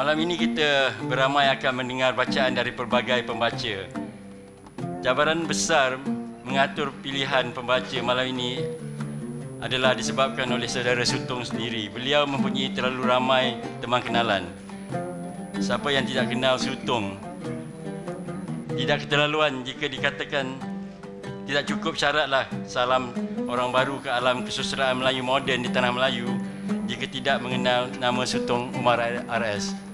Malam ini kita beramai akan mendengar bacaan dari pelbagai pembaca. Cabaran besar mengatur pilihan pembaca malam ini adalah disebabkan oleh saudara Sutong sendiri. Beliau mempunyai terlalu ramai teman kenalan. Siapa yang tidak kenal Sutong? Tidak keterlaluan jika dikatakan tidak cukup syaratlah salam orang baru ke alam kesusastraan Melayu moden di tanah Melayu jika tidak mengenal nama Sutong Umar RS.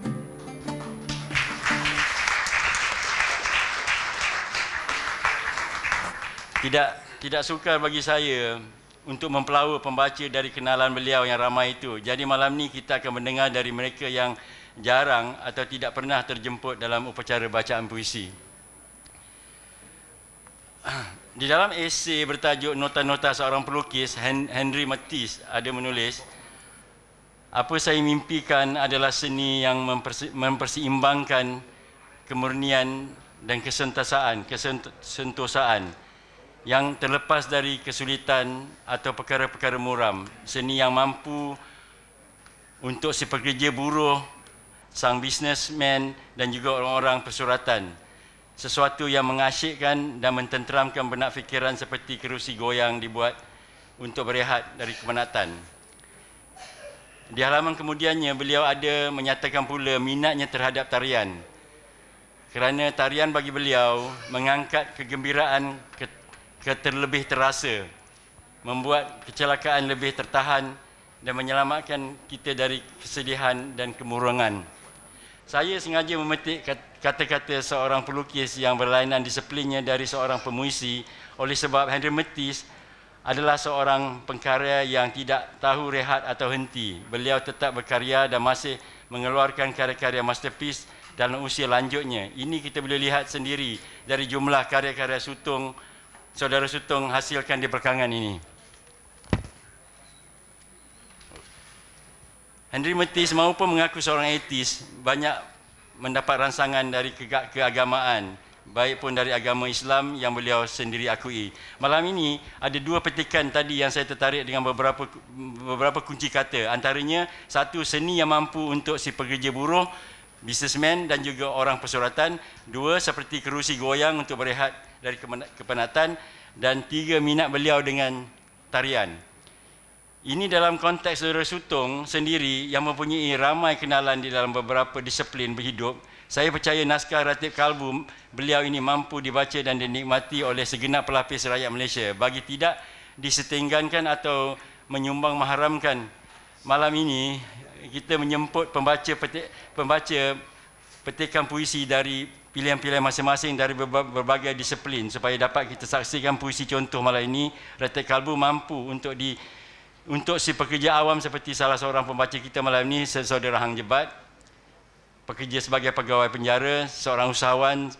Tidak sukar bagi saya untuk mempelawa pembaca dari kenalan beliau yang ramai itu. Jadi malam ni kita akan mendengar dari mereka yang jarang atau tidak pernah terjemput dalam upacara bacaan puisi. Di dalam esei bertajuk Nota-Nota Seorang Pelukis, Henry Matisse ada menulis, apa saya mimpikan adalah seni yang memperseimbangkan kemurnian dan kesentosaan yang terlepas dari kesulitan atau perkara-perkara muram. Seni yang mampu untuk si pekerja buruh, sang bisnesmen dan juga orang-orang persuratan. Sesuatu yang mengasyikkan dan mententeramkan benak fikiran seperti kerusi goyang dibuat untuk berehat dari kepenatan. Di halaman kemudiannya, beliau ada menyatakan pula minatnya terhadap tarian. Kerana tarian bagi beliau mengangkat kegembiraan terlebih terasa, membuat kecelakaan lebih tertahan dan menyelamatkan kita dari kesedihan dan kemurangan. Saya sengaja memetik kata-kata seorang pelukis yang berlainan disiplinnya dari seorang pemuisi oleh sebab Henry Matisse adalah seorang pengkarya yang tidak tahu rehat atau henti. Beliau tetap berkarya dan masih mengeluarkan karya-karya masterpiece dalam usia lanjutnya. Ini kita boleh lihat sendiri dari jumlah karya-karya Sutong, saudara Sutong hasilkan di belakangan ini. Henry Matisse maupun mengaku seorang ateis, banyak mendapat rangsangan dari keagamaan, baik pun dari agama Islam yang beliau sendiri akui. Malam ini ada dua petikan tadi yang saya tertarik dengan beberapa kunci kata. Antaranya, satu, seni yang mampu untuk si pekerja buruh, bisnesmen dan juga orang persuratan. Dua, seperti kerusi goyang untuk berehat dari kepenatan. Dan tiga, minat beliau dengan tarian. Ini dalam konteks saudara Sutong sendiri yang mempunyai ramai kenalan di dalam beberapa disiplin berhidup. Saya percaya naskah Ratib Kalbu beliau ini mampu dibaca dan dinikmati oleh segenap pelapis rakyat Malaysia. Bagi tidak disetinggankan atau menyumbang maharamkan, malam ini kita menyemput pembaca petikan puisi dari pilihan-pilihan masing-masing dari berbagai disiplin supaya dapat kita saksikan puisi contoh malam ini. Ratib Kalbu mampu untuk si pekerja awam seperti salah seorang pembaca kita malam ini, saudara Hang Jebat, pekerja sebagai pegawai penjara, seorang usahawan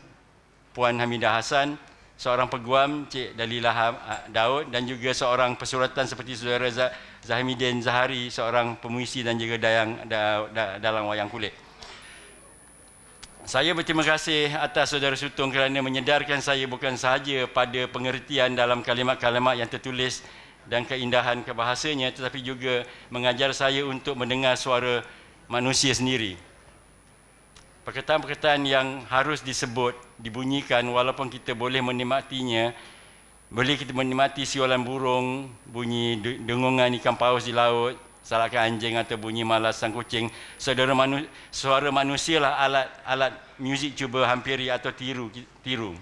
Puan Hamidah Hassan, seorang peguam Cik Dalilah Daud dan juga seorang persuratan seperti saudara Zahimidin Zahari, seorang pemuisi dan juga dalang wayang kulit. Saya berterima kasih atas saudara Sutong kerana menyedarkan saya bukan sahaja pada pengertian dalam kalimat-kalimat yang tertulis dan keindahan kebahasanya, tetapi juga mengajar saya untuk mendengar suara manusia sendiri. Perkataan-perkataan yang harus disebut, dibunyikan walaupun kita boleh menikmatinya. Boleh kita menikmati siulan burung, bunyi dengungan ikan paus di laut, salakan anjing atau bunyi malas sang kucing. Suara manusialah alat muzik cuba hampiri atau tiru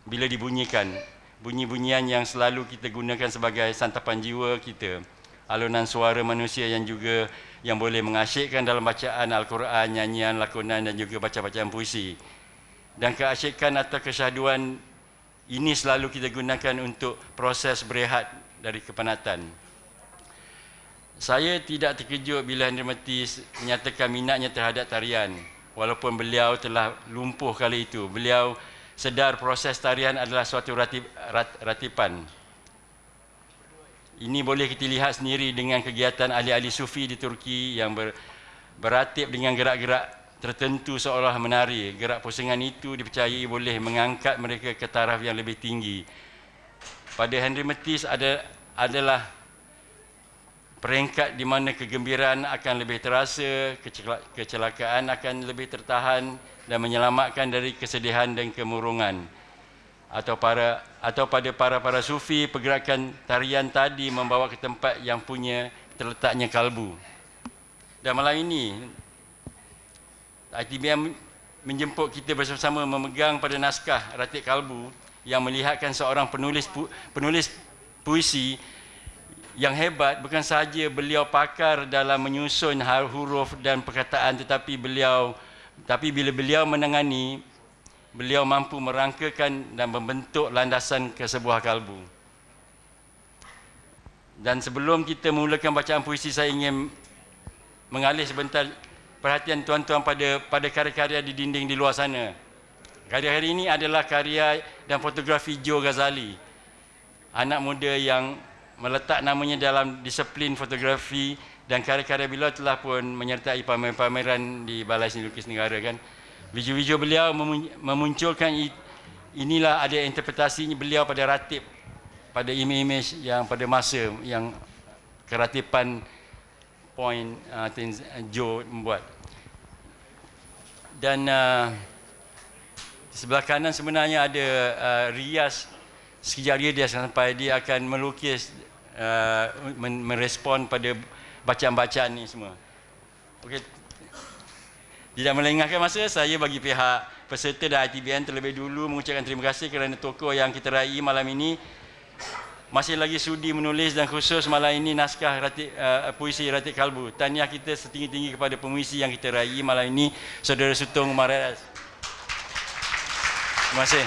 bila dibunyikan. Bunyi-bunyian yang selalu kita gunakan sebagai santapan jiwa kita. Alunan suara manusia yang juga yang boleh mengasyikkan dalam bacaan Al-Quran, nyanyian, lakonan dan juga baca-bacaan puisi. Dan keasyikan atau kesyahduan ini selalu kita gunakan untuk proses berehat dari kepenatan. Saya tidak terkejut bila Henry Matisse menyatakan minatnya terhadap tarian. Walaupun beliau telah lumpuh kali itu, beliau sedar proses tarian adalah suatu ratipan. Ini boleh kita lihat sendiri dengan kegiatan ahli-ahli sufi di Turki yang beratip dengan gerak-gerak tertentu seolah menari. Gerak pusingan itu dipercayai boleh mengangkat mereka ke taraf yang lebih tinggi. Pada Henry Matisse adalah peringkat di mana kegembiraan akan lebih terasa, kecelakaan akan lebih tertahan dan menyelamatkan dari kesedihan dan kemurungan. Atau pada para sufi, pergerakan tarian tadi membawa ke tempat yang punya terletaknya kalbu. Dan malam ini ITBM menjemput kita bersama-sama memegang pada naskah Ratik Kalbu yang melihatkan seorang penulis puisi yang hebat. Bukan sahaja beliau pakar dalam menyusun huruf dan perkataan, tetapi bila beliau menangani, beliau mampu merangkakan dan membentuk landasan ke sebuah kalbu. Dan sebelum kita mulakan bacaan puisi, saya ingin mengalih sebentar perhatian tuan-tuan pada karya-karya di dinding di luar sana. Karya-karya ini adalah karya dan fotografi Joe Ghazali, anak muda yang meletak namanya dalam disiplin fotografi, dan karya-karya beliau telah pun menyertai pameran di Balai Seni Lukis Negara kan. Video-video beliau memunculkan inilah ada interpretasi beliau pada ratib, pada imej-imej yang pada masa yang keratipan point Joe membuat. Dan di sebelah kanan sebenarnya ada rias, sekejap dia sampai dia akan melukis, merespon pada bacaan-bacaan ni semua. Okey. Tidak melengahkan masa, saya bagi pihak peserta dan ITBM terlebih dulu mengucapkan terima kasih kerana tokoh yang kita raih malam ini masih lagi sudi menulis, dan khusus malam ini naskah puisi Ratik Kalbu. Tahniah kita setinggi-tinggi kepada pemuisi yang kita raih malam ini, Saudara Sutong Umar Riyaz. Terima kasih.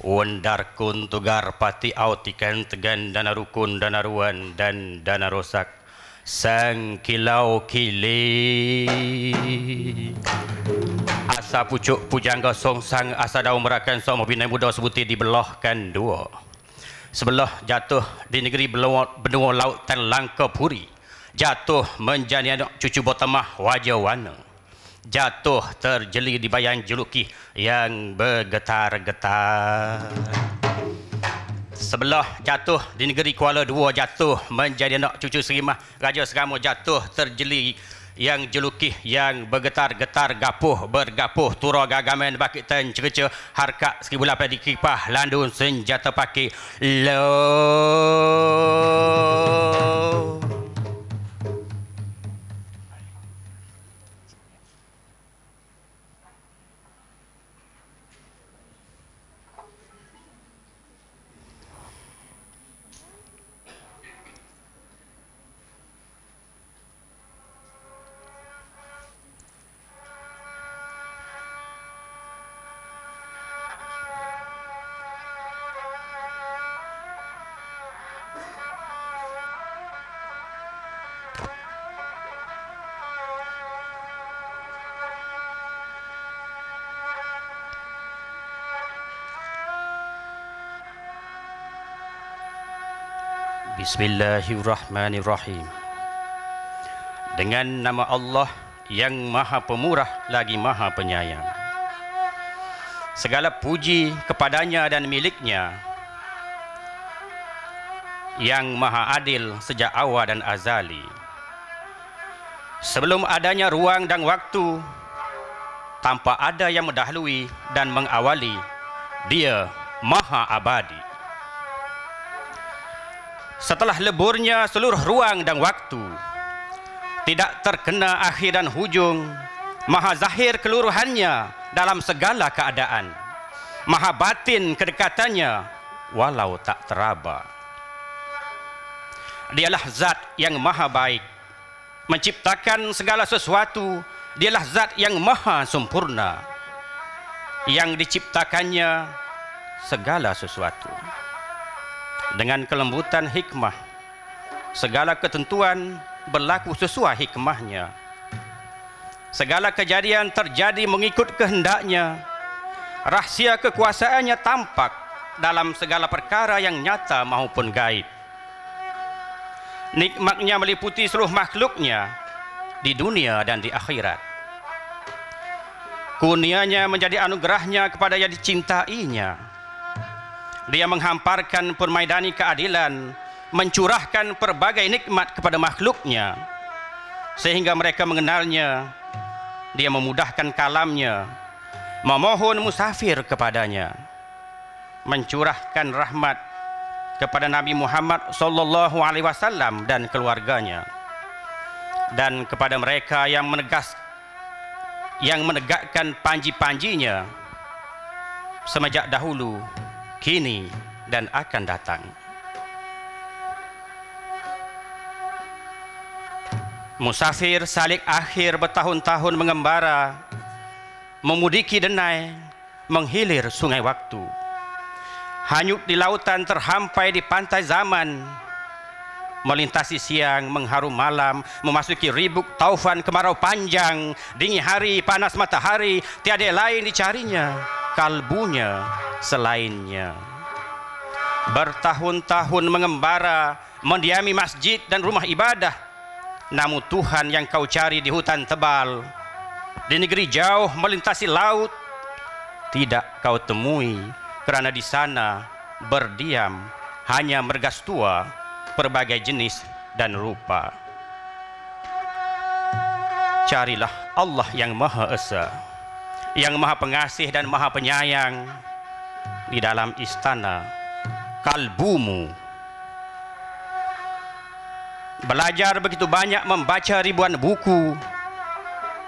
Wendar kun tugar pati autikan tegan dana rukun dana ruan dan dana rosak sang kilau kili asa pucuk pujangga song sang asa daun merakan som binai muda sebuti dibelahkan dua. Sebelah jatuh di negeri benua lautan langka puri, jatuh menjadi anak cucu botamah wajah warna, jatuh terjeli di bayang juluki yang bergetar-getar. Sebelah jatuh di negeri Kuala Dua, jatuh menjadi anak cucu Serimah Raja Serama, jatuh terjeli yang juluki yang bergetar-getar, gapuh bergapuh tura gagaman bakit tan cerca harkat 1800 dikipah landun senjata pakai lo. Bismillahirrahmanirrahim. Dengan nama Allah yang Maha Pemurah lagi Maha Penyayang. Segala puji kepadanya dan miliknya yang Maha Adil sejak awal dan azali. Sebelum adanya ruang dan waktu, tanpa ada yang mendahului dan mengawali, Dia Maha Abadi. Setelah leburnya seluruh ruang dan waktu, tidak terkena akhir dan hujung, Maha Zahir keluruhannya dalam segala keadaan, Maha batin kedekatannya walau tak teraba. Dialah zat yang maha baik, menciptakan segala sesuatu. Dialah zat yang maha sempurna, yang diciptakannya segala sesuatu dengan kelembutan hikmah. Segala ketentuan berlaku sesuai hikmahnya. Segala kejadian terjadi mengikut kehendaknya. Rahsia kekuasaannya tampak dalam segala perkara yang nyata maupun gaib. Nikmatnya meliputi seluruh makhluknya di dunia dan di akhirat. Kurnianya menjadi anugerahnya kepada yang dicintainya. Dia menghamparkan permaidani keadilan, mencurahkan berbagai nikmat kepada makhluknya, sehingga mereka mengenalnya. Dia memudahkan kalamnya, memohon musafir kepadanya, mencurahkan rahmat kepada Nabi Muhammad sallallahu alaihi wasallam dan keluarganya, dan kepada mereka yang menegakkan panji-panjinya semenjak dahulu, kini dan akan datang. Musafir salik akhir bertahun-tahun mengembara, memudiki denai, menghilir sungai waktu, hanyut di lautan terhampai di pantai zaman, melintasi siang mengharum malam, memasuki ribuk taufan kemarau panjang, dingin hari panas matahari, tiada lain dicarinya, kalbunya selainnya. Bertahun-tahun mengembara, mendiami masjid dan rumah ibadah, namun Tuhan yang kau cari di hutan tebal, di negeri jauh melintasi laut, tidak kau temui, kerana di sana berdiam hanya mergas tua berbagai jenis dan rupa. Carilah Allah yang Maha Esa, yang Maha Pengasih dan Maha Penyayang di dalam istana kalbumu. Belajar begitu banyak, membaca ribuan buku,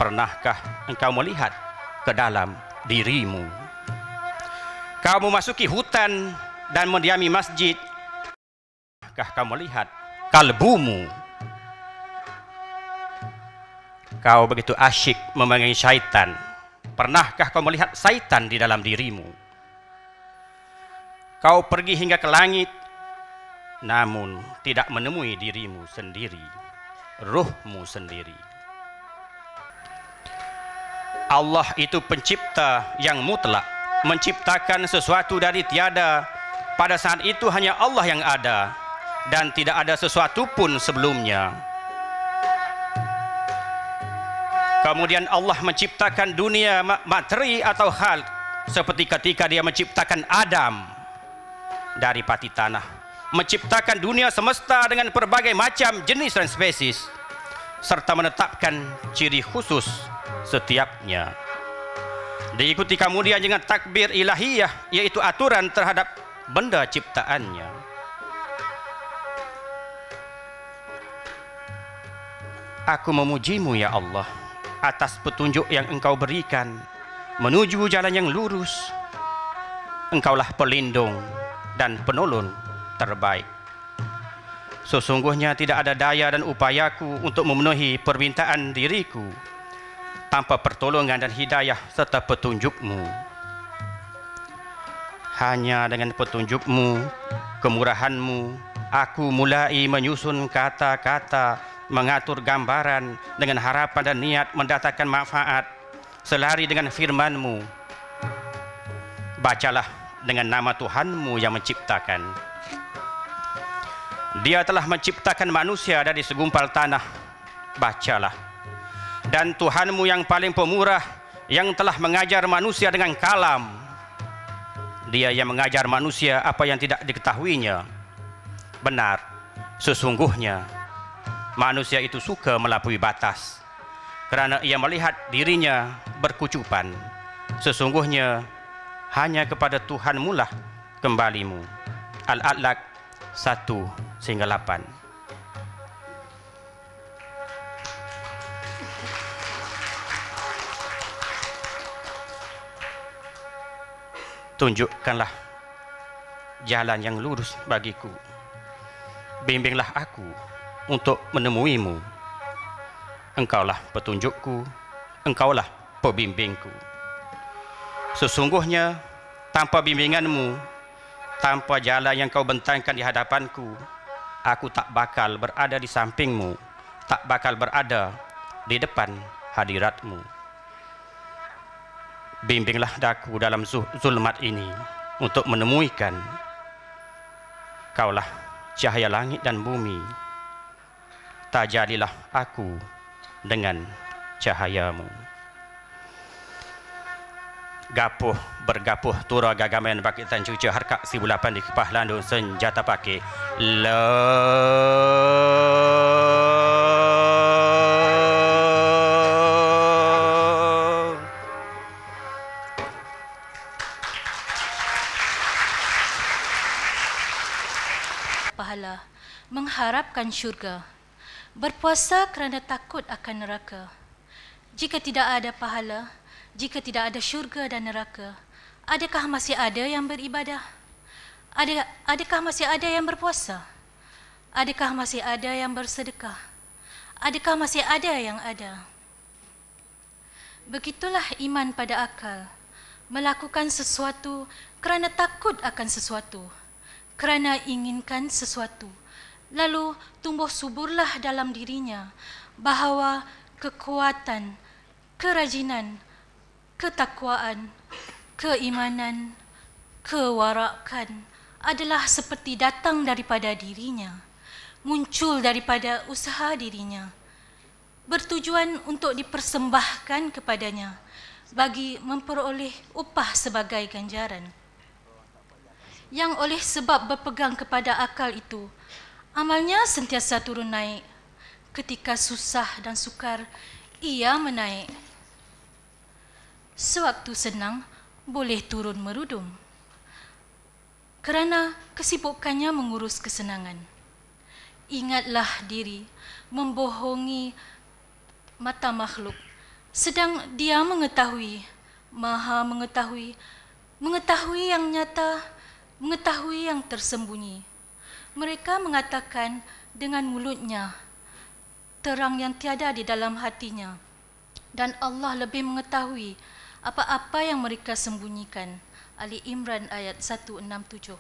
pernahkah engkau melihat ke dalam dirimu? Kau memasuki hutan dan mendiami masjid, pernahkah kau melihat kalbumu? Kau begitu asyik memanggil syaitan, pernahkah kau melihat syaitan di dalam dirimu? Kau pergi hingga ke langit, namun tidak menemui dirimu sendiri, ruhmu sendiri. Allah itu pencipta yang mutlak, menciptakan sesuatu dari tiada. Pada saat itu hanya Allah yang ada, dan tidak ada sesuatu pun sebelumnya. Kemudian Allah menciptakan dunia, materi atau hal, seperti ketika dia menciptakan Adam dari pati tanah, menciptakan dunia semesta dengan berbagai macam jenis dan spesies, serta menetapkan ciri khusus setiapnya. Diikuti kemudian dengan takbir ilahiyah, yaitu aturan terhadap benda ciptaannya. Aku memujimu ya Allah atas petunjuk yang engkau berikan menuju jalan yang lurus. Engkaulah pelindung dan penolong terbaik. Sesungguhnya tidak ada daya dan upayaku untuk memenuhi permintaan diriku tanpa pertolongan dan hidayah serta petunjukmu. Hanya dengan petunjukmu, kemurahanmu, aku mulai menyusun kata-kata, mengatur gambaran dengan harapan dan niat mendatangkan manfaat selari dengan firman-Mu. Bacalah dengan nama Tuhanmu yang menciptakan. Dia telah menciptakan manusia dari segumpal tanah. Bacalah. Dan Tuhanmu yang paling pemurah, yang telah mengajar manusia dengan kalam. Dia yang mengajar manusia apa yang tidak diketahuinya. Benar, sesungguhnya manusia itu suka melampaui batas, kerana ia melihat dirinya berkucupan. Sesungguhnya hanya kepada Tuhanmu lah kembalimu. Al-Alaq 1-8. Tunjukkanlah jalan yang lurus bagiku. Bimbinglah aku untuk menemuimu. Engkaulah petunjukku, engkaulah pembimbingku. Sesungguhnya tanpa bimbinganmu, tanpa jalan yang kau bentangkan di hadapanku, aku tak bakal berada di sampingmu, tak bakal berada di depan hadiratmu. Bimbinglah daku dalam zulmat ini untuk menemuikan Kaulah cahaya langit dan bumi. Tajalilah aku dengan cahayamu. Gapuh bergapuh tura gagaman bakitan cuca harkak si bulapan di kepah landung senjata pakai pahala, mengharapkan syurga, berpuasa kerana takut akan neraka. Jika tidak ada pahala, jika tidak ada syurga dan neraka, adakah masih ada yang beribadah? Adakah masih ada yang berpuasa? Adakah masih ada yang bersedekah? Adakah masih ada yang ada? Begitulah iman pada akal, melakukan sesuatu kerana takut akan sesuatu, kerana inginkan sesuatu, lalu tumbuh suburlah dalam dirinya bahawa kekuatan, kerajinan, ketakwaan, keimanan, kewarakan adalah seperti datang daripada dirinya, muncul daripada usaha dirinya, bertujuan untuk dipersembahkan kepadanya bagi memperoleh upah sebagai ganjaran. Yang oleh sebab berpegang kepada akal itu, amalnya sentiasa turun naik. Ketika susah dan sukar, ia menaik. Sewaktu senang, boleh turun merudum, kerana kesibukannya mengurus kesenangan. Ingatlah diri membohongi mata makhluk, sedang dia mengetahui, maha mengetahui, mengetahui yang nyata, mengetahui yang tersembunyi. Mereka mengatakan dengan mulutnya terang yang tiada di dalam hatinya, dan Allah lebih mengetahui apa-apa yang mereka sembunyikan. Ali Imran ayat 167.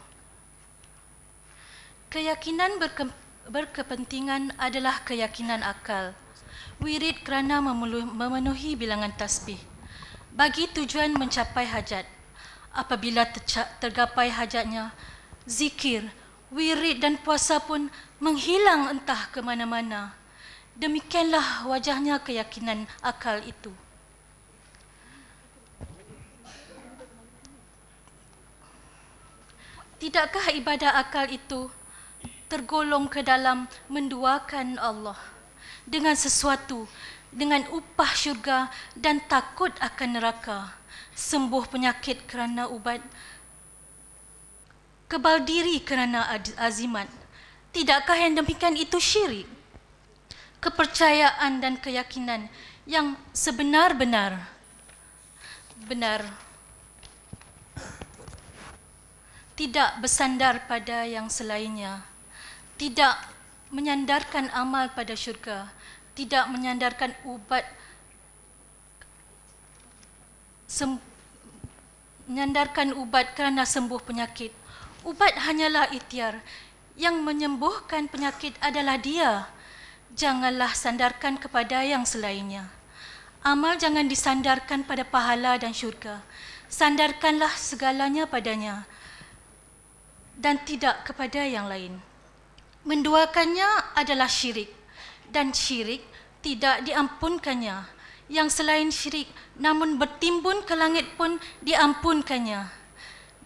Keyakinan berkepentingan adalah keyakinan akal. Wirid kerana memenuhi bilangan tasbih bagi tujuan mencapai hajat. Apabila tergapai hajatnya, zikir, wirid dan puasa pun menghilang entah ke mana-mana. Demikianlah wajahnya keyakinan akal itu. Tidakkah ibadah akal itu tergolong ke dalam menduakan Allah dengan sesuatu, dengan upah syurga dan takut akan neraka, sembuh penyakit kerana ubat, kebal diri kerana azimat? Tidakkah yang demikian itu syirik? Kepercayaan dan keyakinan yang sebenar-benar benar, tidak bersandar pada yang selainnya, tidak menyandarkan amal pada syurga, tidak menyandarkan ubat, menyandarkan ubat kerana sembuh penyakit. Ubat hanyalah ikhtiar, yang menyembuhkan penyakit adalah Dia. Janganlah sandarkan kepada yang selainnya. Amal jangan disandarkan pada pahala dan syurga. Sandarkanlah segalanya padanya dan tidak kepada yang lain. Menduakannya adalah syirik, dan syirik tidak diampunkannya. Yang selain syirik namun bertimbun ke langit pun diampunkannya.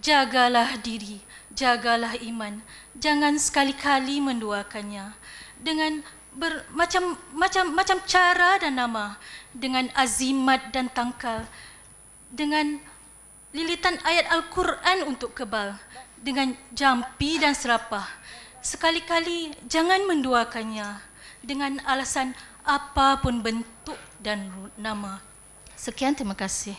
Jagalah diri, jagalah iman, jangan sekali-kali menduakannya dengan bermacam-macam cara dan nama, dengan azimat dan tangkal, dengan lilitan ayat Al-Quran untuk kebal, dengan jampi dan serapah. Sekali-kali jangan menduakannya dengan alasan apapun bentuk dan nama. Sekian, terima kasih.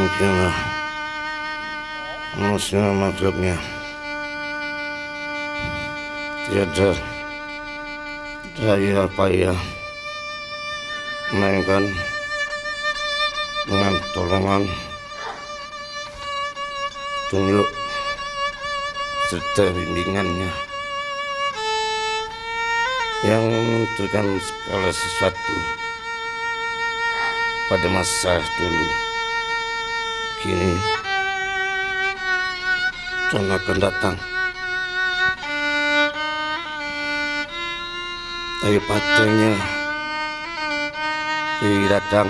Demikianlah manusia makhluknya tiada daya payah melainkan dengan tolongan, tunjuk serta bimbingannya yang menentukan segala sesuatu pada masa dulu, kini, dan akan datang. Daripadanya diri datang,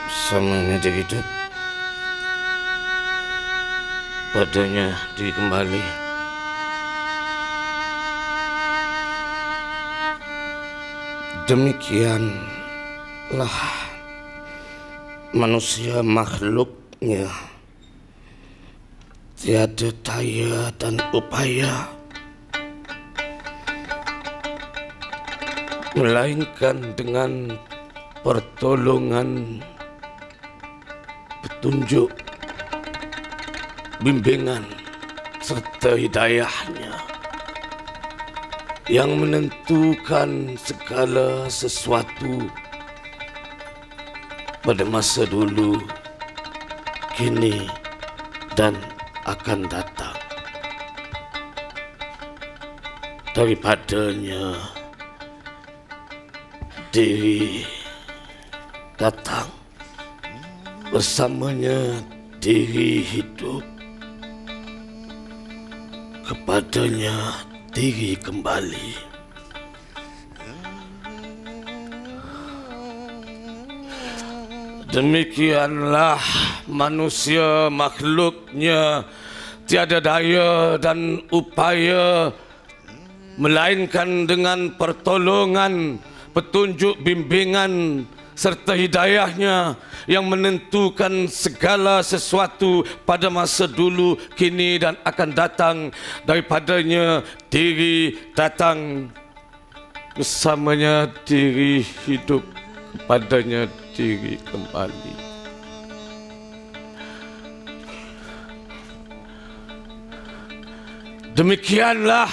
bersamanya diri hidup, padanya diri kembali. Demikianlah manusia makhluknya tiada daya dan upaya melainkan dengan pertolongan, petunjuk, bimbingan serta hidayahnya yang menentukan segala sesuatu pada masa dulu, kini, dan akan datang. Daripadanya diri datang, bersamanya diri hidup, kepadanya diri kembali. Demikianlah manusia makhluknya tiada daya dan upaya melainkan dengan pertolongan, petunjuk, bimbingan serta hidayahnya yang menentukan segala sesuatu pada masa dulu, kini, dan akan datang. Daripadanya diri datang, bersamanya diri hidup, kepadanya diri kembali. Demikianlah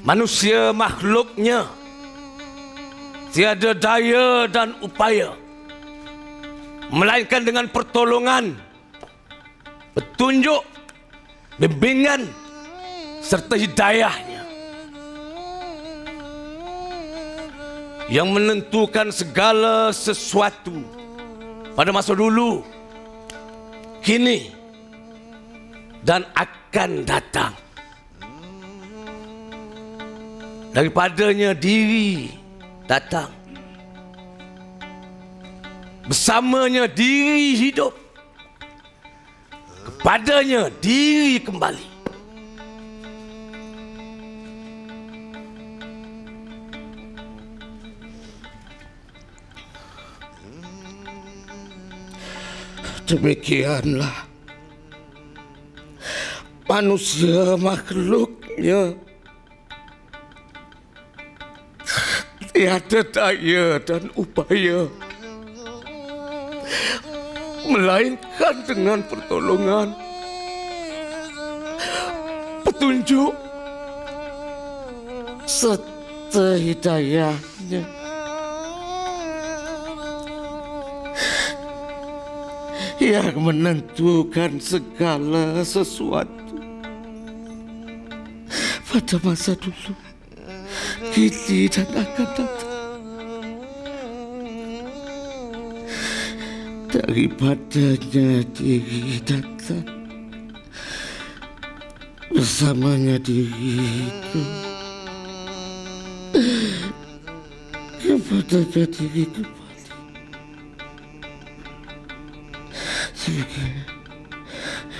manusia makhluknya tiada daya dan upaya melainkan dengan pertolongan, petunjuk, bimbingan serta hidayahnya yang menentukan segala sesuatu pada masa dulu, kini, dan akan datang. Daripadanya diri datang, bersamanya diri hidup, kepadanya diri kembali. Demikianlah manusia makhluknya tiada daya dan upaya melainkan dengan pertolongan, petunjuk serta hidayahnya yang menentukan segala sesuatu pada masa dulu, kini, dan akan datang. Daripadanya diri datang, bersamanya diri hidup, kepadanya diri kembali.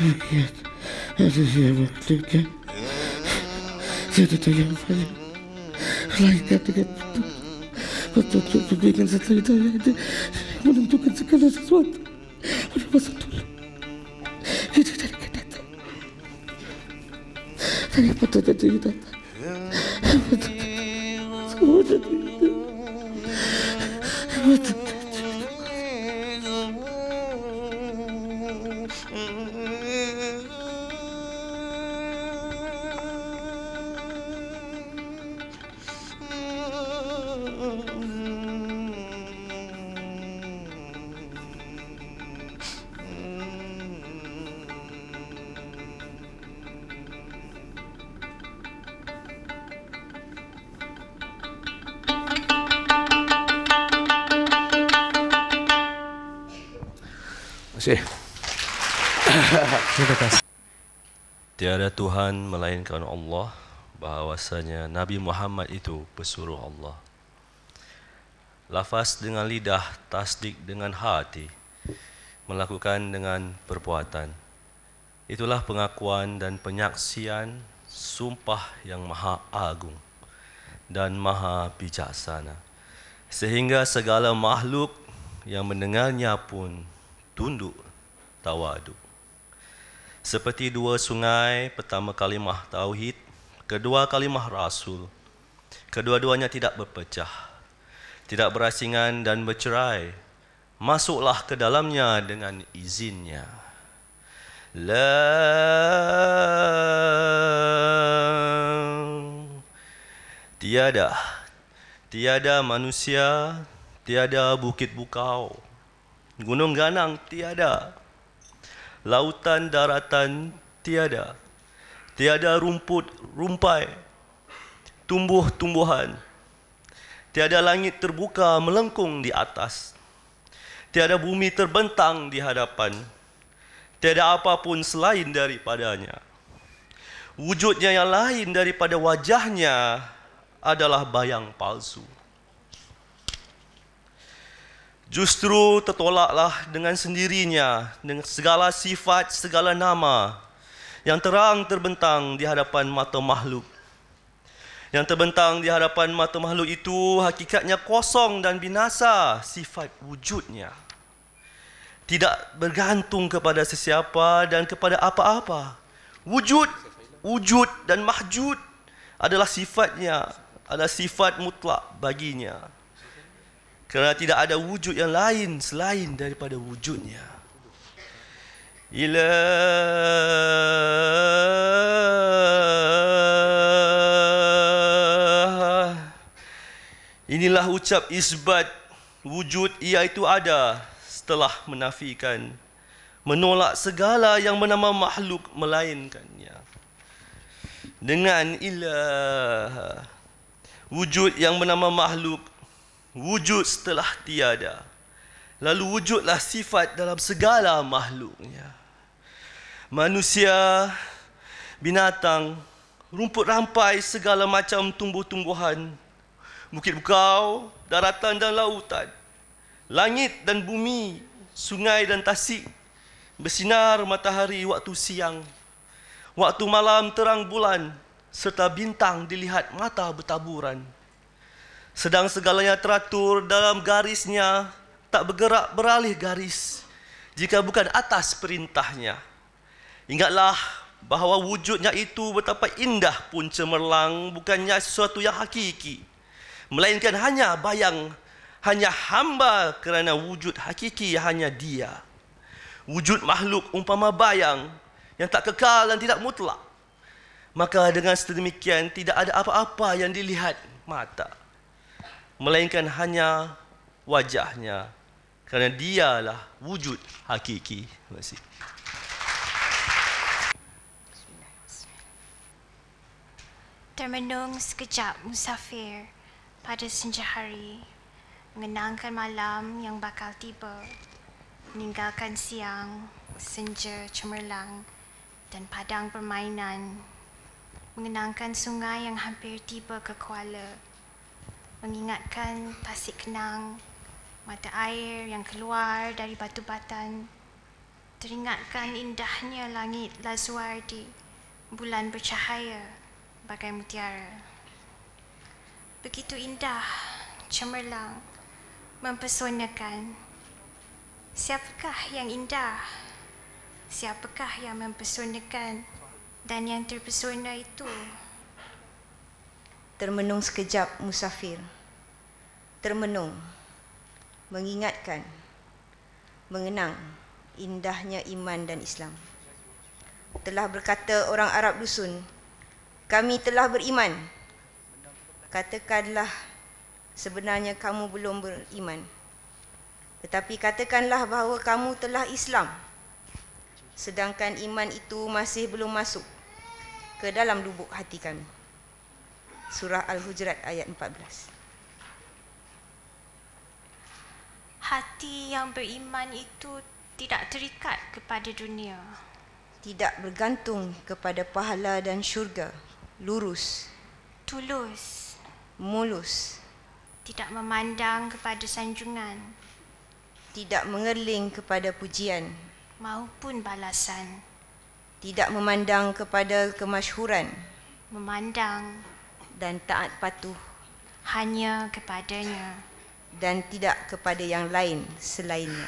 Demikian ada yang makhluknya tiada daya upaya melainkan dengan petunjuk, bimbingan serta hidayahnya menentukan segala sesuatu pada masa dulu, kini, dan akan datang. Daripadanya diri datang, semua dari itu, kasih. Terima kasih. Tiada Tuhan melainkan Allah, bahawasanya Nabi Muhammad itu pesuruh Allah. Lafaz dengan lidah, tasdik dengan hati, melakukan dengan perbuatan. Itulah pengakuan dan penyaksian sumpah yang maha agung dan maha bijaksana, sehingga segala makhluk yang mendengarnya pun tunduk tawaduk. Seperti dua sungai, pertama kalimah tauhid, kedua kalimah rasul. Kedua-duanya tidak berpecah, tidak berasingan dan bercerai. Masuklah ke dalamnya dengan izinnya. Tiada manusia, tiada bukit bukau, gunung ganang tiada, lautan daratan tiada, tiada rumput rumpai, tumbuh-tumbuhan, tiada langit terbuka melengkung di atas, tiada bumi terbentang di hadapan, tiada apapun selain daripadanya. Wujudnya yang lain daripada wajahnya adalah bayang palsu. Justru tertolaklah dengan sendirinya dengan segala sifat, segala nama yang terang terbentang di hadapan mata makhluk. Yang terbentang di hadapan mata makhluk itu hakikatnya kosong dan binasa sifat wujudnya. Tidak bergantung kepada sesiapa dan kepada apa-apa. Wujud dan mahjud adalah sifatnya, adalah sifat mutlak baginya. Kerana tidak ada wujud yang lain selain daripada wujudnya. Inilah ucap isbat wujud iaitu ada setelah menafikan, menolak segala yang bernama makhluk melainkannya. Dengan ilah, wujud yang bernama makhluk, wujud setelah tiada. Lalu wujudlah sifat dalam segala makhluknya. Manusia, binatang, rumput rampai, segala macam tumbuh-tumbuhan, bukit bukau, daratan dan lautan, langit dan bumi, sungai dan tasik, bersinar matahari waktu siang, waktu malam terang bulan, serta bintang dilihat mata bertaburan. Sedang segalanya teratur dalam garisnya, tak bergerak beralih garis jika bukan atas perintahnya. Ingatlah bahawa wujudnya itu betapa indah pun cemerlang, bukannya sesuatu yang hakiki, melainkan hanya bayang, hanya hamba, kerana wujud hakiki hanya dia. Wujud makhluk umpama bayang yang tak kekal dan tidak mutlak. Maka dengan sedemikian tidak ada apa-apa yang dilihat mata, melainkan hanya wajahnya, kerana dialah wujud hakiki. Terima kasih. Termenung sekejap musafir pada senja hari, mengenangkan malam yang bakal tiba, meninggalkan siang, senja cemerlang dan padang permainan, mengenangkan sungai yang hampir tiba ke kuala, mengingatkan tasik kenang, mata air yang keluar dari batu batan, teringatkan indahnya langit Lazuardi, bulan bercahaya bagai mutiara. Begitu indah, cemerlang, mempesonakan. Siapakah yang indah? Siapakah yang mempesonakan dan yang terpesona itu? Termenung sekejap musafir, termenung, mengingatkan, mengenang indahnya iman dan Islam. Telah berkata orang Arab dusun, kami telah beriman. Katakanlah sebenarnya kamu belum beriman. Tetapi katakanlah bahawa kamu telah Islam. Sedangkan iman itu masih belum masuk ke dalam lubuk hati kami. Surah Al-Hujurat ayat 14. Hati yang beriman itu tidak terikat kepada dunia, tidak bergantung kepada pahala dan syurga, lurus, tulus, mulus, tidak memandang kepada sanjungan tidak mengerling kepada pujian, maupun balasan, tidak memandang kepada kemasyhuran, memandang dan taat patuh, hanya kepadanya, dan tidak kepada yang lain selainnya.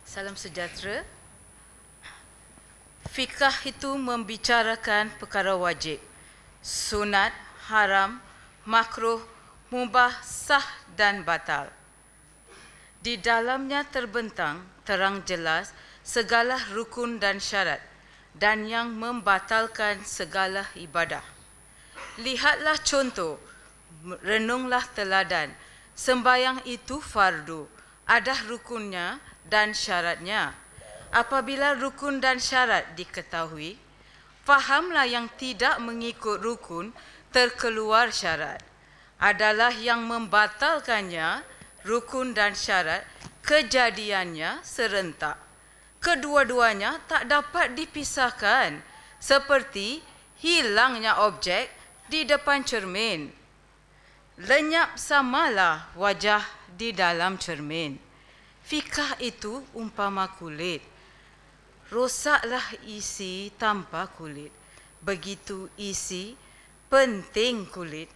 Salam sejahtera. Fikah itu membicarakan perkara wajib, sunat, haram, makruh, mubah, sah dan batal. Di dalamnya terbentang terang jelas segala rukun dan syarat dan yang membatalkan segala ibadah. Lihatlah contoh, renunglah teladan. Sembayang itu fardu, ada rukunnya dan syaratnya. Apabila rukun dan syarat diketahui, fahamlah yang tidak mengikut rukun terkeluar syarat adalah yang membatalkannya, rukun dan syarat kejadiannya serentak. Kedua-duanya tak dapat dipisahkan, seperti hilangnya objek di depan cermin. Lenyap samalah wajah di dalam cermin. Fikah itu umpama kulit. Rosaklah isi tanpa kulit. Begitu isi, penting kulit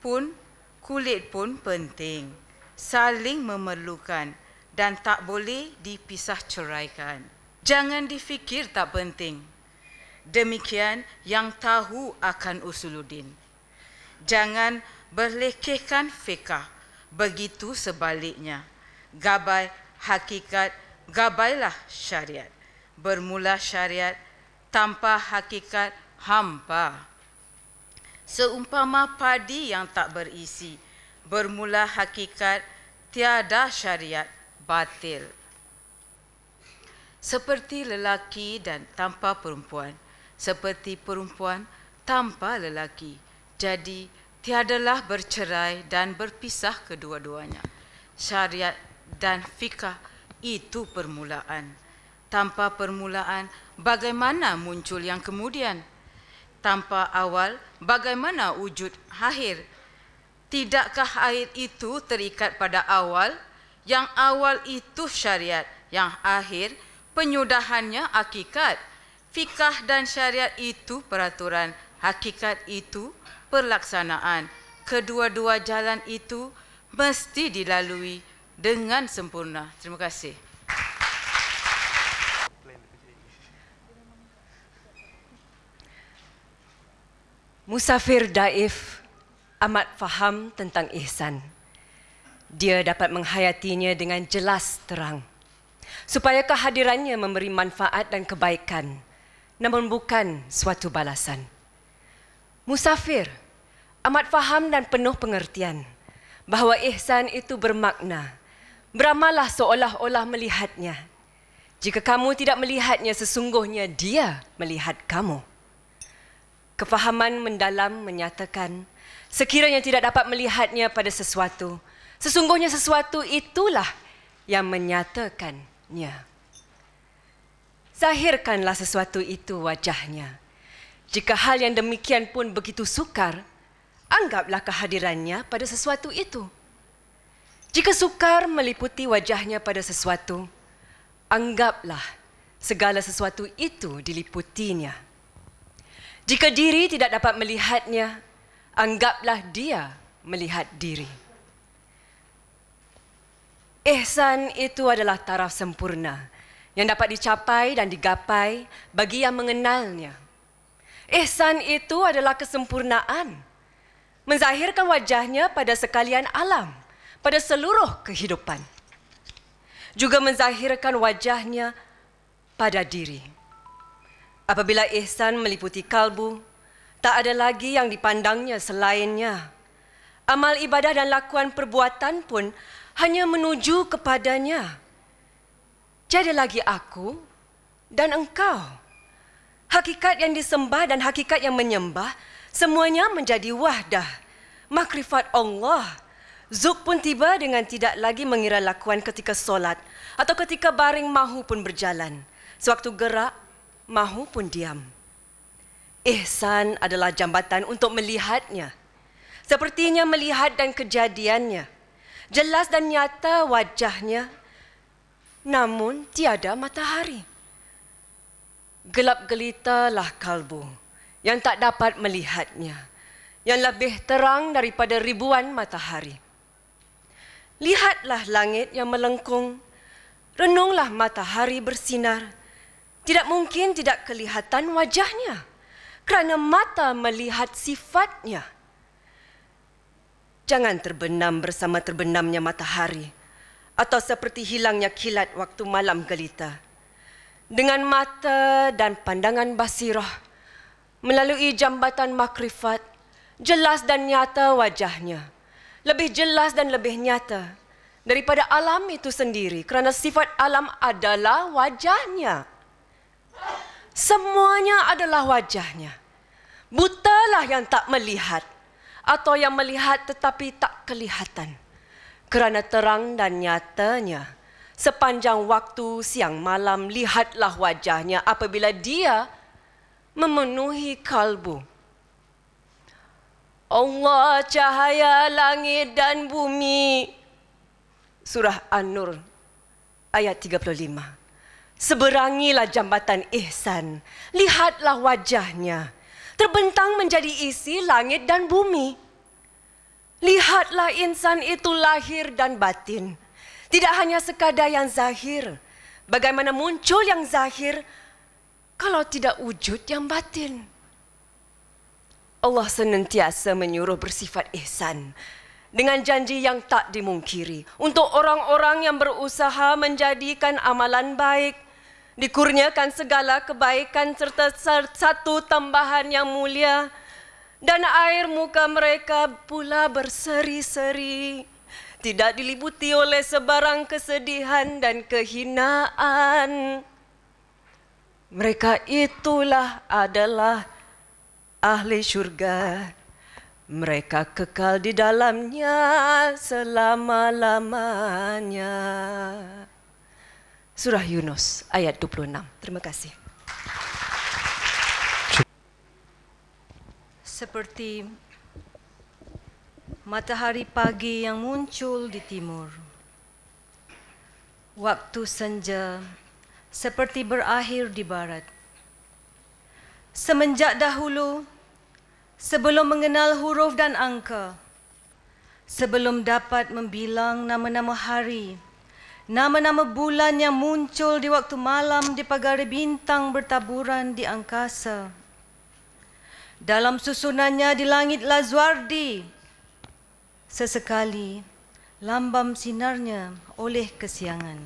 pun penting. Saling memerlukan dan tak boleh dipisah ceraikan. Jangan difikir tak penting. Demikian yang tahu akan usuluddin. Jangan berlekehkan fikah. Begitu sebaliknya. Gabai hakikat, gabailah syariat. Bermula syariat, tanpa hakikat, hampa. Seumpama padi yang tak berisi, bermula hakikat, tiada syariat, batil. Seperti lelaki dan tanpa perempuan, seperti perempuan tanpa lelaki. Jadi, tiadalah bercerai dan berpisah kedua-duanya. Syariat dan fikah itu permulaan. Tanpa permulaan, bagaimana muncul yang kemudian? Tanpa awal, bagaimana wujud akhir? Tidakkah air itu terikat pada awal? Yang awal itu syariat, yang akhir penyudahannya hakikat. Fikah dan syariat itu peraturan, hakikat itu pelaksanaan. Kedua-dua jalan itu mesti dilalui dengan sempurna. Terima kasih. Musafir Daif amat faham tentang ihsan. Dia dapat menghayatinya dengan jelas terang, supaya kehadirannya memberi manfaat dan kebaikan, namun bukan suatu balasan. Musafir amat faham dan penuh pengertian bahawa ihsan itu bermakna beramallah seolah-olah melihatnya. Jika kamu tidak melihatnya, sesungguhnya dia melihat kamu. Kefahaman mendalam menyatakan, sekiranya tidak dapat melihatnya pada sesuatu, sesungguhnya sesuatu itulah yang menyatakannya. Zahirkanlah sesuatu itu wajahnya. Jika hal yang demikian pun begitu sukar, anggaplah kehadirannya pada sesuatu itu. Jika sukar meliputi wajahnya pada sesuatu, anggaplah segala sesuatu itu diliputinya. Jika diri tidak dapat melihatnya, anggaplah dia melihat diri. Ihsan itu adalah taraf sempurna yang dapat dicapai dan digapai bagi yang mengenalnya. Ihsan itu adalah kesempurnaan, menzahirkan wajahnya pada sekalian alam, pada seluruh kehidupan. Juga menzahirkan wajahnya pada diri. Apabila ihsan meliputi kalbu, tak ada lagi yang dipandangnya selainnya. Amal ibadah dan lakuan perbuatan pun hanya menuju kepadanya. Tiada lagi aku dan engkau. Hakikat yang disembah dan hakikat yang menyembah, semuanya menjadi wahdah. Makrifat Allah. Zuk pun tiba dengan tidak lagi mengira lakuan ketika solat atau ketika baring mahu pun berjalan. Sewaktu gerak, mahu pun diam. Ihsan adalah jambatan untuk melihatnya. Sepertinya melihat dan kejadiannya. Jelas dan nyata wajahnya, namun tiada matahari. Gelap gelitalah kalbu yang tak dapat melihatnya, yang lebih terang daripada ribuan matahari. Lihatlah langit yang melengkung, renunglah matahari bersinar. Tidak mungkin tidak kelihatan wajahnya, kerana mata melihat sifatnya. Jangan terbenam bersama terbenamnya matahari, atau seperti hilangnya kilat waktu malam gelita. Dengan mata dan pandangan basirah, melalui jambatan makrifat, jelas dan nyata wajahnya. Lebih jelas dan lebih nyata daripada alam itu sendiri, kerana sifat alam adalah wajahnya. Semuanya adalah wajahnya. Butalah yang tak melihat, atau yang melihat tetapi tak kelihatan, kerana terang dan nyatanya. Sepanjang waktu siang malam, lihatlah wajahnya apabila dia memenuhi kalbu. Allah cahaya langit dan bumi. Surah An-Nur ayat 35. Seberangilah jambatan ihsan. Lihatlah wajahnya. Terbentang menjadi isi langit dan bumi. Lihatlah insan itu lahir dan batin. Tidak hanya sekadar yang zahir. Bagaimana muncul yang zahir kalau tidak wujud yang batin? Allah senantiasa menyuruh bersifat ihsan dengan janji yang tak dimungkiri untuk orang-orang yang berusaha menjadikan amalan baik, dikurniakan segala kebaikan serta satu tambahan yang mulia, dan air muka mereka pula berseri-seri, tidak diliputi oleh sebarang kesedihan dan kehinaan. Mereka itulah adalah ahli syurga. Mereka kekal di dalamnya selama-lamanya. Surah Yunus ayat 26. Terima kasih. Seperti matahari pagi yang muncul di timur, waktu senja seperti berakhir di barat. Semenjak dahulu, sebelum mengenal huruf dan angka, sebelum dapat membilang nama-nama hari, nama-nama bulan yang muncul di waktu malam di pagari bintang bertaburan di angkasa, dalam susunannya di langit Lazwardi, sesekali lambam sinarnya oleh kesiangan.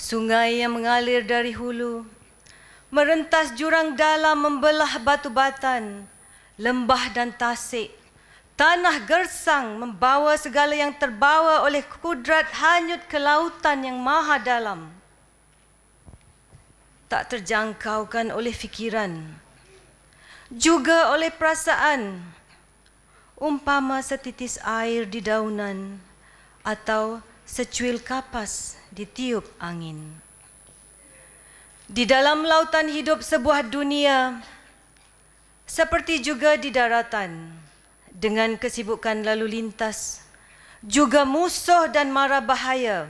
Sungai yang mengalir dari hulu, merentas jurang dalam membelah batu batan, lembah dan tasik, tanah gersang membawa segala yang terbawa oleh kudrat hanyut ke lautan yang maha dalam. Tak terjangkaukan oleh fikiran, juga oleh perasaan, umpama setitis air di daunan atau secuil kapas ditiup angin. Di dalam lautan hidup sebuah dunia, seperti juga di daratan, dengan kesibukan lalu lintas, juga musuh dan mara bahaya.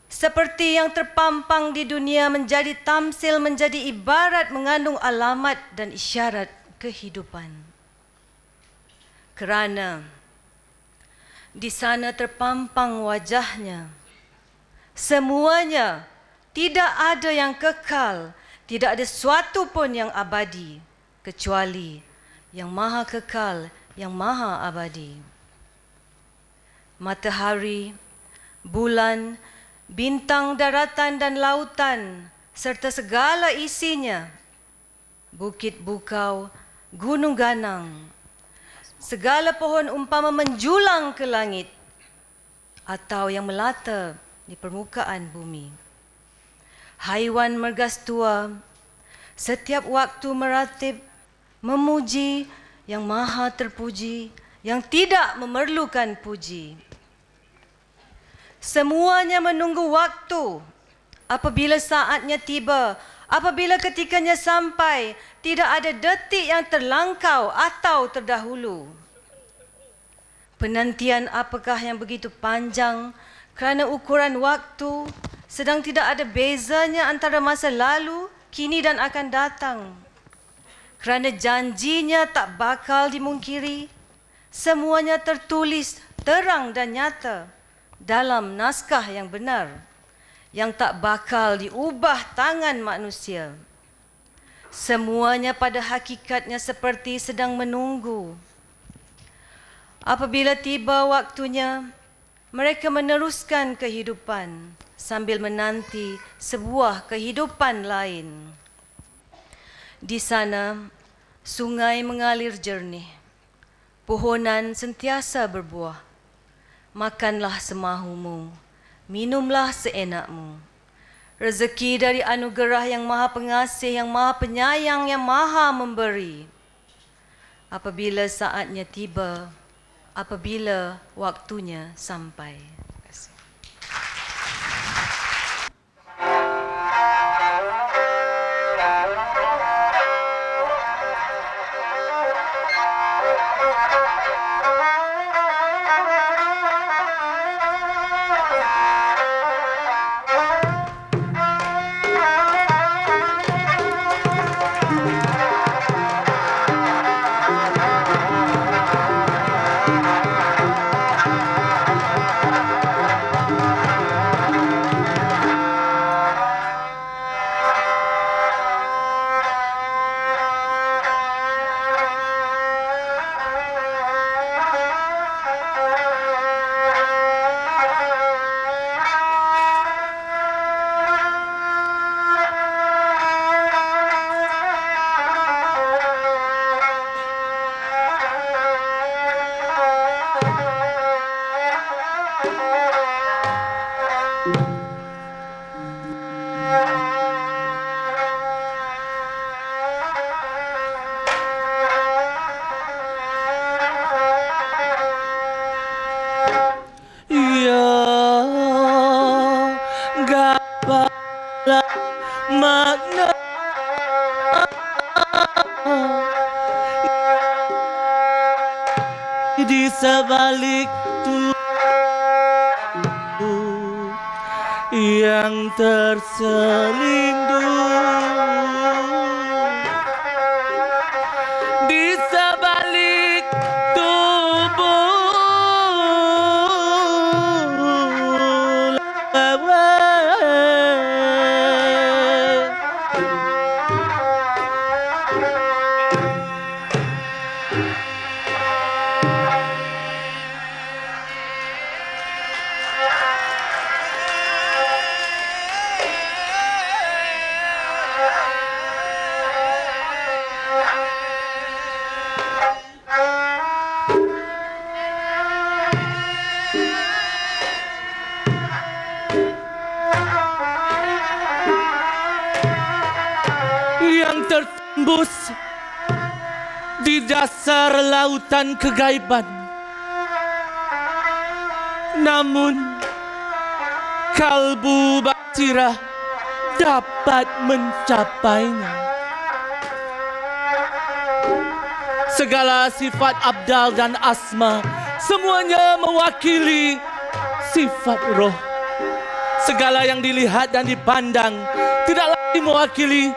Seperti yang terpampang di dunia menjadi tamsil, menjadi ibarat mengandung alamat dan isyarat kehidupan. Kerana di sana terpampang wajahnya, semuanya tidak ada yang kekal, tidak ada suatu pun yang abadi, kecuali yang maha kekal, yang maha abadi. Matahari, bulan, bintang, daratan dan lautan, serta segala isinya, bukit bukau, gunung ganang, segala pohon umpama menjulang ke langit atau yang melata di permukaan bumi. haiwan mergastua, setiap waktu meratib, memuji yang maha terpuji, yang tidak memerlukan puji. Semuanya menunggu waktu. Apabila saatnya tiba, apabila ketikanya sampai, tidak ada detik yang terlangkau atau terdahulu. Penantian apakah yang begitu panjang kerana ukuran waktu, sedang tidak ada bezanya antara masa lalu, kini dan akan datang. Kerana janjinya tak bakal dimungkiri, semuanya tertulis terang dan nyata dalam naskah yang benar, yang tak bakal diubah tangan manusia. Semuanya pada hakikatnya seperti sedang menunggu. Apabila tiba waktunya, mereka meneruskan kehidupan sambil menanti sebuah kehidupan lain. Di sana, sungai mengalir jernih, pohonan sentiasa berbuah. Makanlah semahumu, minumlah seenakmu. Rezeki dari anugerah yang maha pengasih, yang maha penyayang, yang maha memberi. Apabila saatnya tiba, apabila waktunya sampai. Makna di sebalik tubuh yang terselindung, di sebalik tubuh tertembus di dasar lautan kegaiban. Namun kalbu basirah dapat mencapainya. Segala sifat abdal dan asma semuanya mewakili sifat roh. Segala yang dilihat dan dipandang tidak lagi mewakili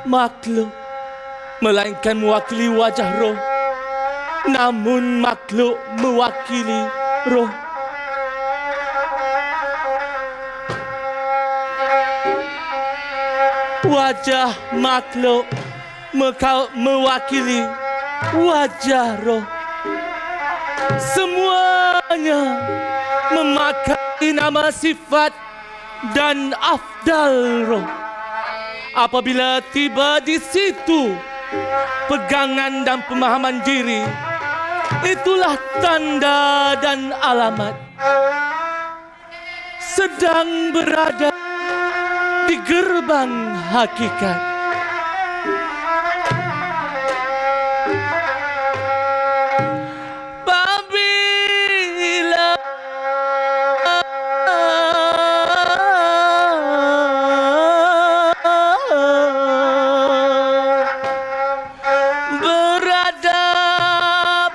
makhluk, melainkan mewakili wajah roh. Namun makhluk mewakili roh. Wajah makhluk mewakili wajah roh. Semuanya memakai nama sifat dan afdal roh. Apabila tiba di situ pegangan dan pemahaman diri, itulah tanda dan alamat sedang berada di gerbang hakikat. Apabila berada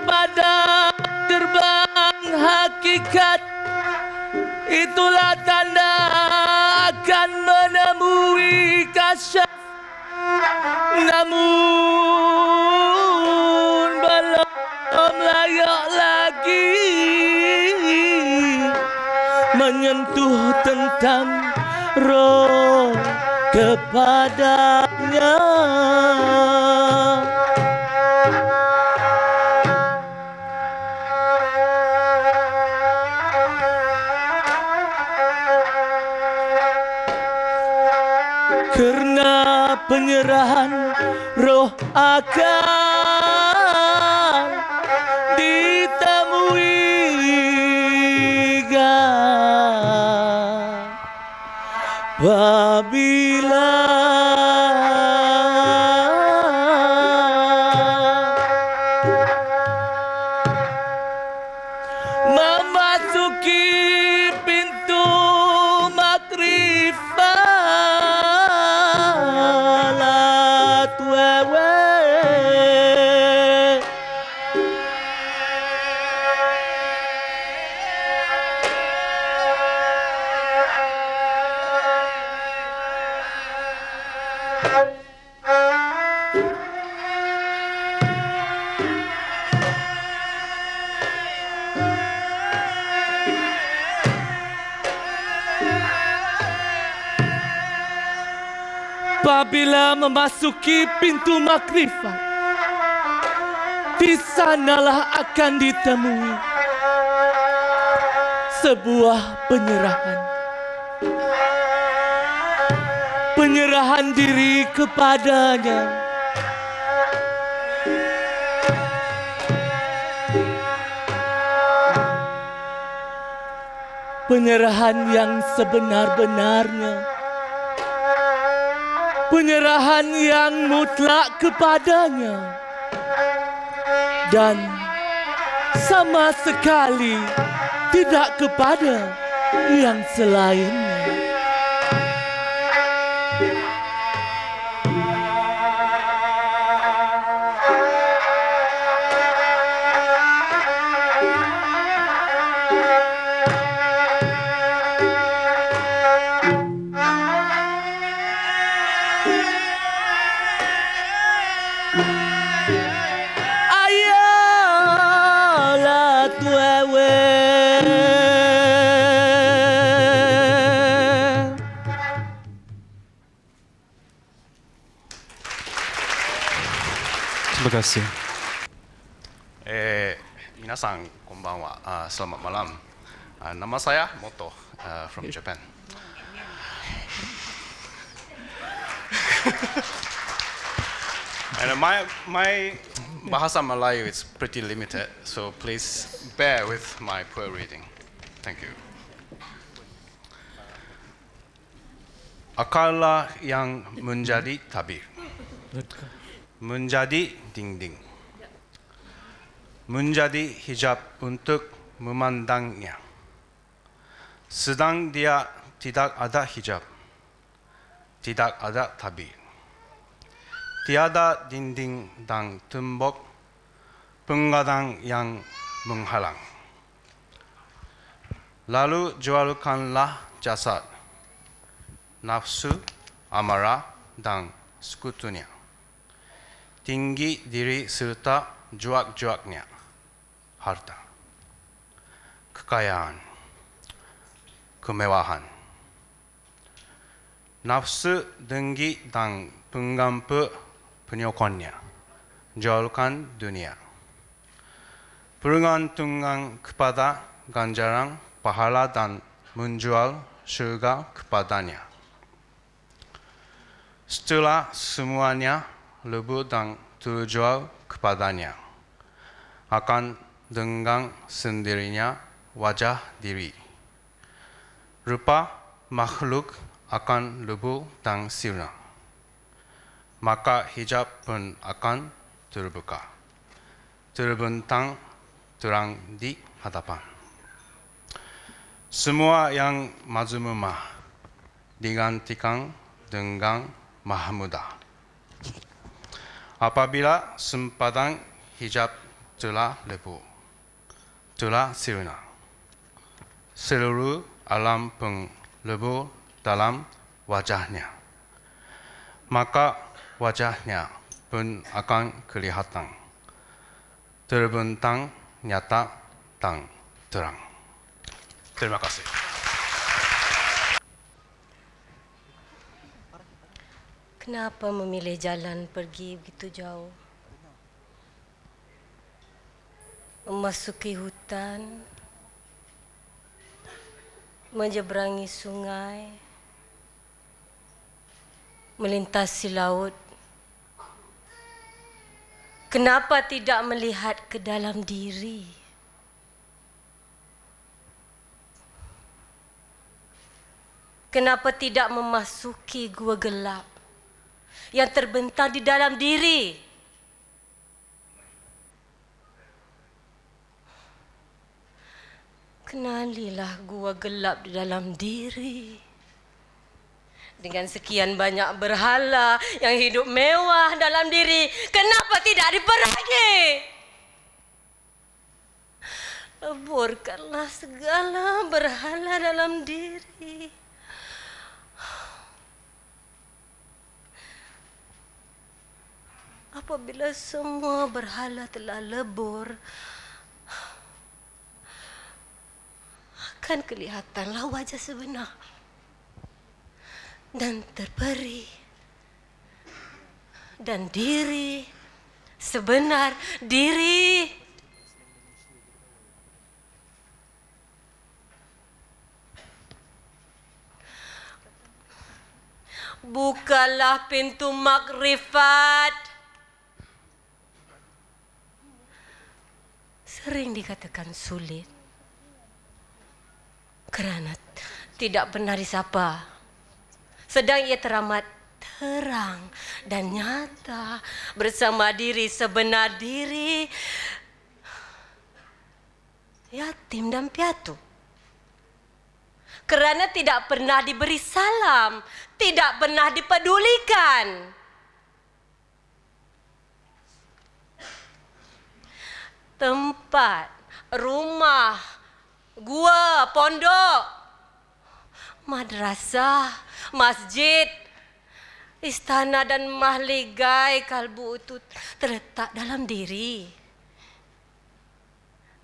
pada gerbang hakikat, itulah tanda akan menemui kasyaf. Namun belum layak lagi menyentuh tentang roh kepadanya. Karena penyerahan roh akan ditemui apabila memasuki pintu makrifat wewe. Apabila memasuki pintu makrifat, di sanalah akan ditemui sebuah penyerahan. Penyerahan diri kepadanya. Penyerahan yang sebenar-benarnya. Penyerahan yang mutlak kepadanya. Dan sama sekali tidak kepada yang selainnya. Terima kasih. Minasan, konbanwa. Selamat malam. Nama saya Moto from Japan. And my bahasa Melayu is pretty limited, so please bear with my poor reading. Thank you. Akarlah yang menjadi tabir. Menjadi dinding, menjadi hijab untuk memandangnya. Sedang dia tidak ada hijab, tidak ada tabir. Tiada dinding dan tembok, penggadang yang menghalang. Lalu jualkanlah jasad, nafsu, amarah, dan sekutunya. Tinggi diri serta juak-juaknya, harta, kekayaan, kemewahan, nafsu, dengki, dan penggampu penyokonnya, jualkan dunia. Bergantungan kepada ganjaran, pahala, dan menjual surga kepadanya. Setelah semuanya lebu dan terjual kepadanya, akan dengan sendirinya wajah diri, rupa makhluk akan lebur dan sirna. Maka hijab pun akan terbuka. Terbentang terang di hadapan. Semua yang mazmumah digantikan dengan maha mudah. Apabila sempadan hijab telah lebur, telah sirna, seluruh alam pun lebur dalam wajahnya. Maka wajahnya pun akan kelihatan terbentang, nyata, dan terang. Terima kasih. Kenapa memilih jalan pergi begitu jauh? Memasuki hutan, menyeberangi sungai, melintasi laut. Kenapa tidak melihat ke dalam diri? Kenapa tidak memasuki gua gelap yang terbentang di dalam diri? Kenalilah gua gelap di dalam diri. Dengan sekian banyak berhala yang hidup mewah dalam diri, kenapa tidak diperangi? Leburkanlah segala berhala dalam diri. Apabila semua berhala telah lebur, akan kelihatanlah wajah sebenar dan terperi, dan diri sebenar diri. Bukalah pintu makrifat. Sering dikatakan sulit kerana tidak pernah disapa. Sedang ia teramat terang dan nyata bersama diri sebenar diri, yatim dan piatu. Kerana tidak pernah diberi salam, tidak pernah dipedulikan. Tempat, rumah, gua, pondok, madrasah, masjid, istana dan mahligai kalbu itu terletak dalam diri.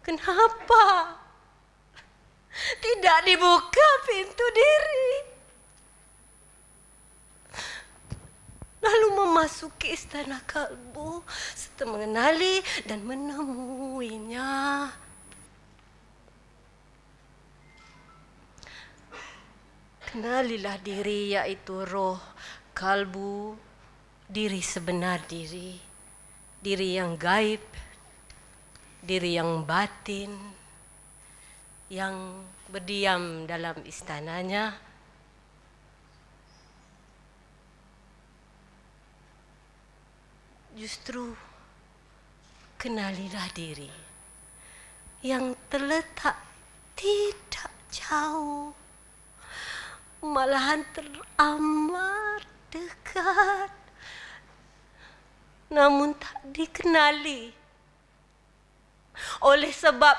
Kenapa tidak dibuka pintu diri? Lalu memasuki istana kalbu serta mengenali dan menemuinya. Kenalilah diri, yaitu roh, kalbu, diri sebenar diri, diri yang gaib, diri yang batin, yang berdiam dalam istananya. Justru kenalilah diri yang terletak tidak jauh, malahan teramat dekat, namun tak dikenali. Oleh sebab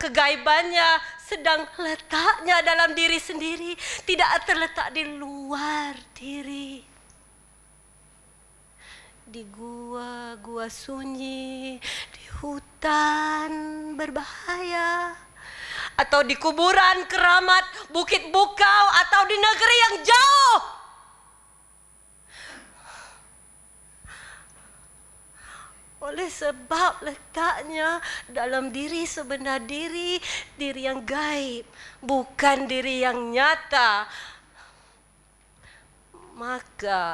kegaibannya sedang letaknya dalam diri sendiri, tidak terletak di luar diri. Di gua sunyi, di hutan berbahaya, atau di kuburan keramat Bukit Bukau, atau di negeri yang jauh. Oleh sebab letaknya dalam diri sebenar diri, diri yang gaib, bukan diri yang nyata. Maka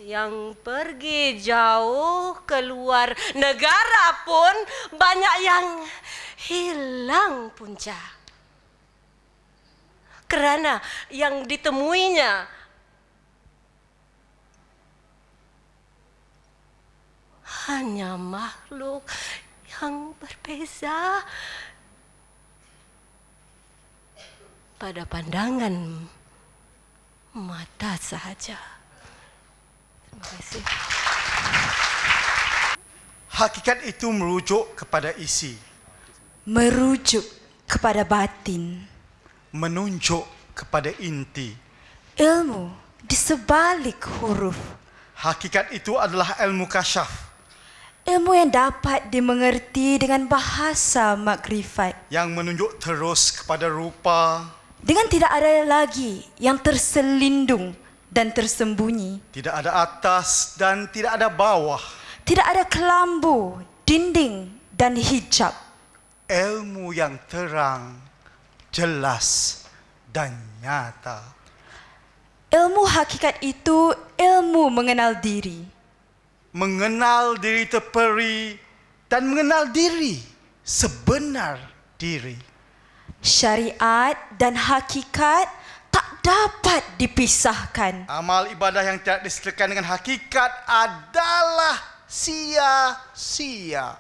yang pergi jauh keluar negara pun banyak yang hilang punca. Kerana yang ditemuinya hanya makhluk yang berbeza pada pandangan mata sahaja. Terima kasih. Hakikat itu merujuk kepada isi. Merujuk kepada batin. Menunjuk kepada inti. Ilmu di sebalik huruf. Hakikat itu adalah ilmu kasyaf. Ilmu yang dapat dimengerti dengan bahasa makrifat. Yang menunjuk terus kepada rupa. Dengan tidak ada lagi yang terselindung dan tersembunyi. Tidak ada atas dan tidak ada bawah. Tidak ada kelambu, dinding dan hijab. Ilmu yang terang, jelas dan nyata. Ilmu hakikat itu ilmu mengenal diri. Mengenal diri terperi dan mengenal diri sebenar diri. Syariat dan hakikat tak dapat dipisahkan. Amal ibadah yang tidak disertakan dengan hakikat adalah sia-sia.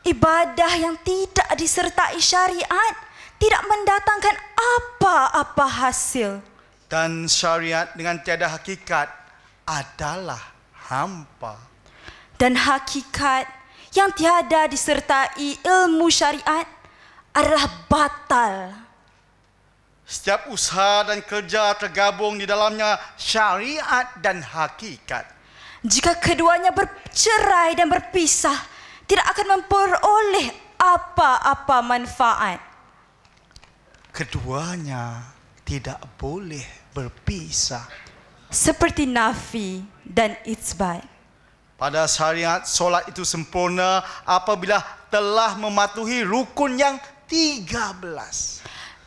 Ibadah yang tidak disertai syariat tidak mendatangkan apa-apa hasil. Dan syariat dengan tiada hakikat adalah hampa. Dan hakikat yang tiada disertai ilmu syariat adalah batal. Setiap usaha dan kerja tergabung di dalamnya syariat dan hakikat. Jika keduanya bercerai dan berpisah, tidak akan memperoleh apa-apa manfaat. Keduanya tidak boleh berpisah. Seperti nafi dan itsbat. Pada syariat, solat itu sempurna apabila telah mematuhi rukun yang 13.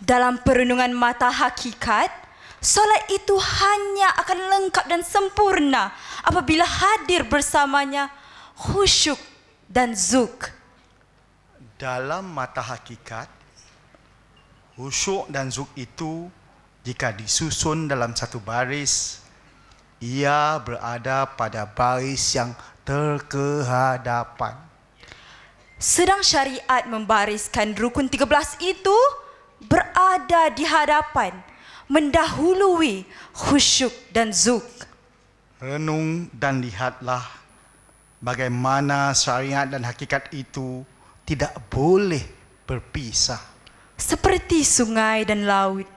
Dalam perenungan mata hakikat, solat itu hanya akan lengkap dan sempurna apabila hadir bersamanya khusyuk dan zuk. Dalam mata hakikat, khusyuk dan zuk itu jika disusun dalam satu baris, ia berada pada baris yang terkehadapan. Sedang syariat membariskan rukun 13 itu berada di hadapan, mendahului khusyuk dan zuk. Renung dan lihatlah bagaimana syariat dan hakikat itu tidak boleh berpisah. Seperti sungai dan laut,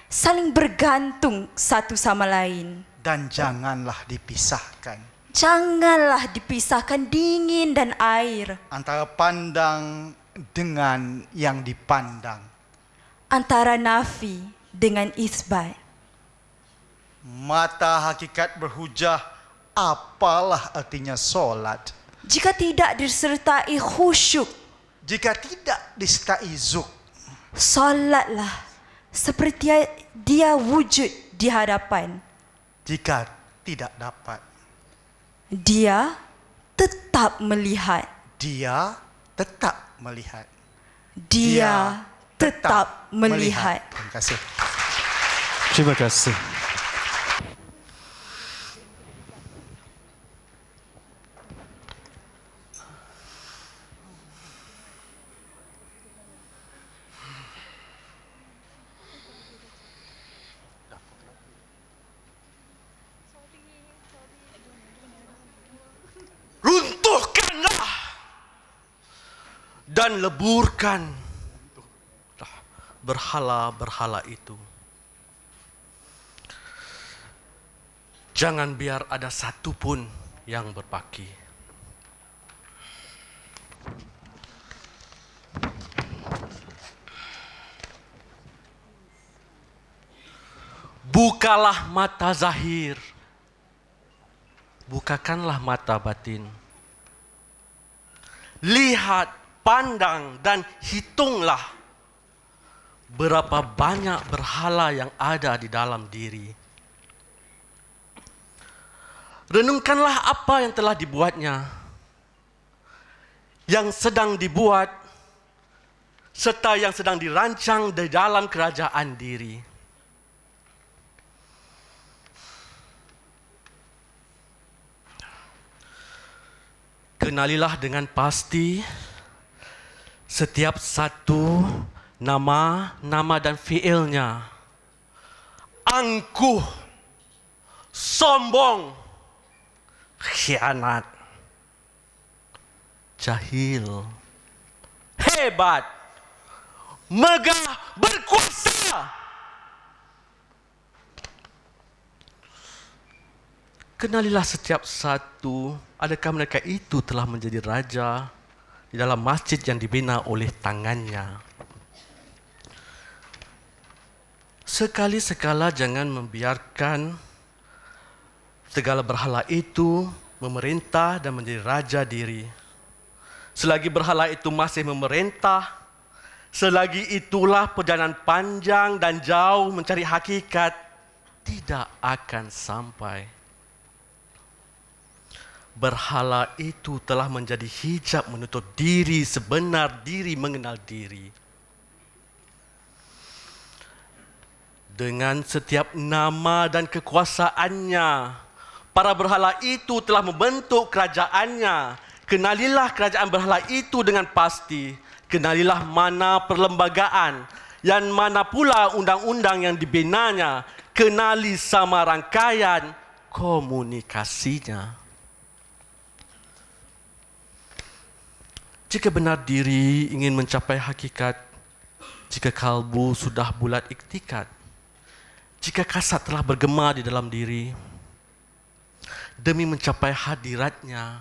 saling bergantung satu sama lain. Dan janganlah dipisahkan. Janganlah dipisahkan dingin dan air. Antara pandang dengan yang dipandang. Antara nafi dengan isbat. Mata hakikat berhujah, apalah artinya solat jika tidak disertai khusyuk, jika tidak disertai zuk. Solatlah seperti dia wujud di hadapan. Jika tidak dapat, dia tetap melihat. Dia tetap melihat. Dia tetap melihat. Terima kasih. Terima kasih. Runtuhkanlah dan leburkan berhala-berhala itu. Jangan biar ada satu pun yang berpaki. Bukalah mata zahir. Bukakanlah mata batin. Lihat, pandang dan hitunglah berapa banyak berhala yang ada di dalam diri. Renungkanlah apa yang telah dibuatnya, yang sedang dibuat, serta yang sedang dirancang di dalam kerajaan diri. Kenalilah dengan pasti setiap satu nama dan fiilnya. Angkuh, sombong, khianat, jahil, hebat, megah, berkuasa. Kenalilah setiap satu, adakah mereka itu telah menjadi raja di dalam masjid yang dibina oleh tangannya. Sekali-sekala jangan membiarkan segala berhala itu memerintah dan menjadi raja diri. Selagi berhala itu masih memerintah, selagi itulah perjalanan panjang dan jauh mencari hakikat tidak akan sampai. Berhala itu telah menjadi hijab menutup diri sebenar diri mengenal diri. Dengan setiap nama dan kekuasaannya, para berhala itu telah membentuk kerajaannya. Kenalilah kerajaan berhala itu dengan pasti. Kenalilah mana perlembagaan dan mana pula undang-undang yang dibinanya. Kenali sama rangkaian komunikasinya. Jika benar diri ingin mencapai hakikat, jika kalbu sudah bulat iktikat, jika kasat telah bergema di dalam diri, demi mencapai hadiratnya,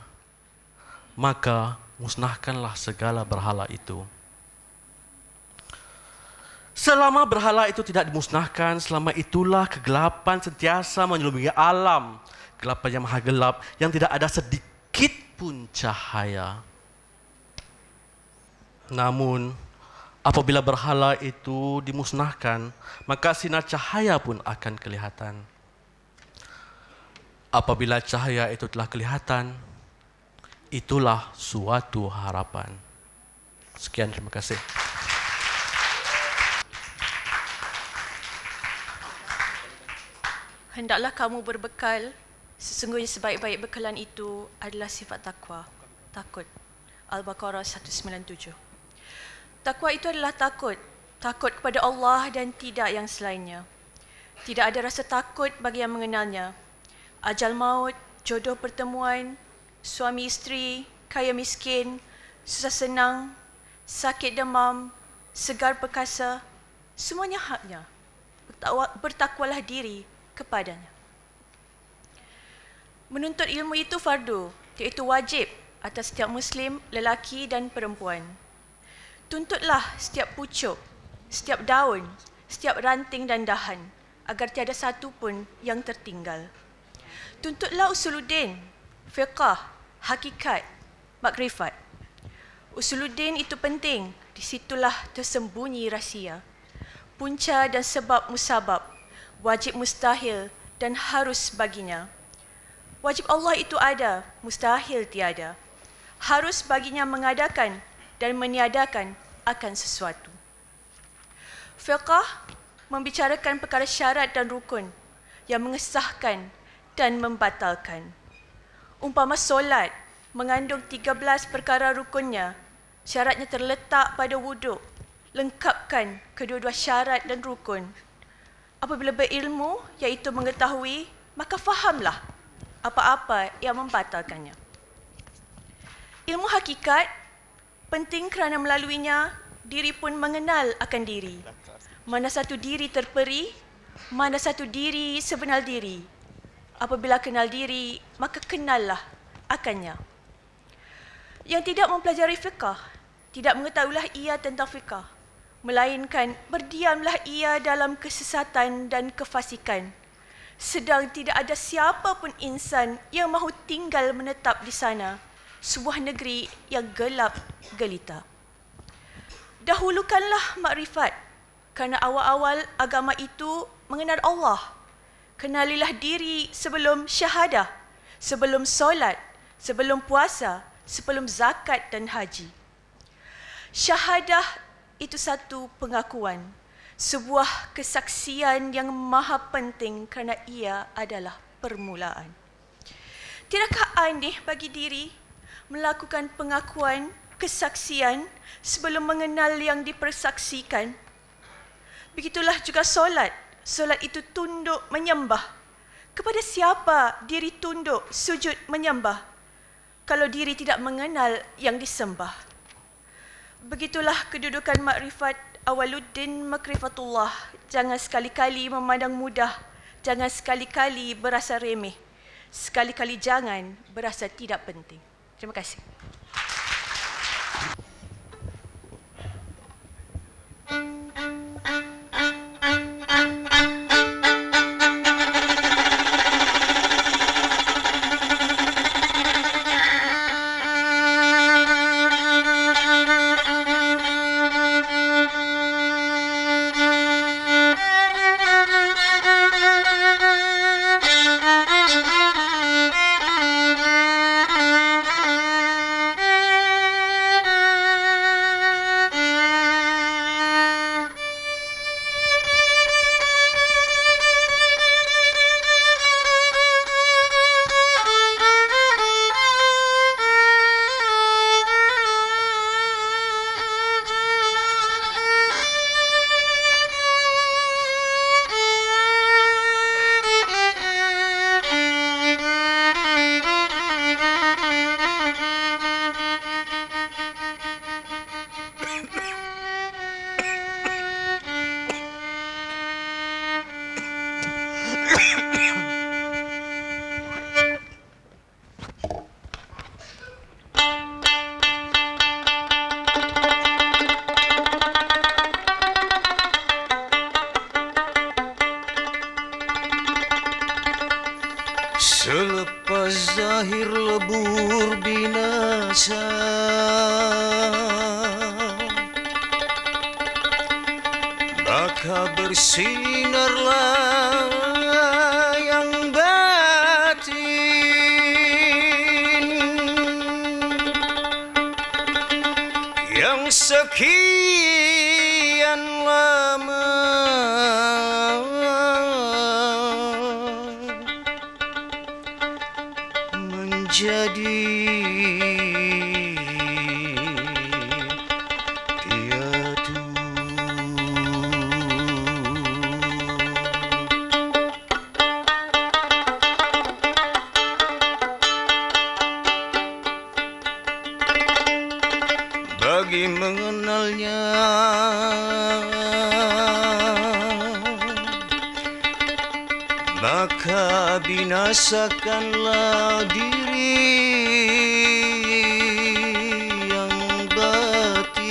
maka musnahkanlah segala berhala itu. Selama berhala itu tidak dimusnahkan, selama itulah kegelapan sentiasa menyelimuti alam. Kegelapan yang maha gelap, yang tidak ada sedikit pun cahaya. Namun, apabila berhala itu dimusnahkan, maka sinar cahaya pun akan kelihatan. Apabila cahaya itu telah kelihatan, itulah suatu harapan. Sekian, terima kasih. Hendaklah kamu berbekal, sesungguhnya sebaik-baik bekalan itu adalah sifat takwa, takut. Al-Baqarah 197. Takwa itu adalah takut kepada Allah dan tidak yang selainnya. Tidak ada rasa takut bagi yang mengenalnya. Ajal maut, jodoh pertemuan, suami isteri, kaya miskin, susah senang, sakit demam, segar perkasa, semuanya haknya. Bertakwalah diri kepadanya. Menuntut ilmu itu fardu, iaitu wajib atas setiap Muslim, lelaki dan perempuan. Tuntutlah setiap pucuk, setiap daun, setiap ranting dan dahan, agar tiada satu pun yang tertinggal. Tuntutlah usuluddin, fiqh, hakikat, makrifat. Usuluddin itu penting, di situlah tersembunyi rahsia. Punca dan sebab musabab, wajib mustahil dan harus baginya. Wajib Allah itu ada, mustahil tiada. Harus baginya mengadakan dan meniadakan akan sesuatu. Fiqh membicarakan perkara syarat dan rukun yang mengesahkan dan membatalkan. Umpama solat mengandung 13 perkara rukunnya, syaratnya terletak pada wuduk, lengkapkan kedua-dua syarat dan rukun. Apabila berilmu, iaitu mengetahui, maka fahamlah apa-apa yang membatalkannya. Ilmu hakikat penting kerana melaluinya diri pun mengenal akan diri. Mana satu diri terperi, mana satu diri sebenar diri. Apabila kenal diri, maka kenallah akannya. Yang tidak mempelajari fiqh, tidak mengetahuilah ia tentang fiqh, melainkan berdiamlah ia dalam kesesatan dan kefasikan. Sedang tidak ada siapa pun insan yang mahu tinggal menetap di sana, sebuah negeri yang gelap gelita. Dahulukanlah makrifat, kerana awal-awal agama itu mengenal Allah. Kenalilah diri sebelum syahadah, sebelum solat, sebelum puasa, sebelum zakat dan haji. Syahadah itu satu pengakuan, sebuah kesaksian yang maha penting kerana ia adalah permulaan. Tidakkah aneh bagi diri melakukan pengakuan, kesaksian sebelum mengenal yang dipersaksikan. Begitulah juga solat. Solat itu tunduk menyembah. Kepada siapa diri tunduk, sujud menyembah kalau diri tidak mengenal yang disembah? Begitulah kedudukan makrifat awaluddin makrifatullah. Jangan sekali-kali memandang mudah, jangan sekali-kali berasa remeh, sekali-kali jangan berasa tidak penting. Terima kasih. Selepas zahir lebur binasa, maka bersinarlah yang batin, yang sekian lama menjadi piatu. Bagi mengenalnya maka binasakanlah diri yang batin.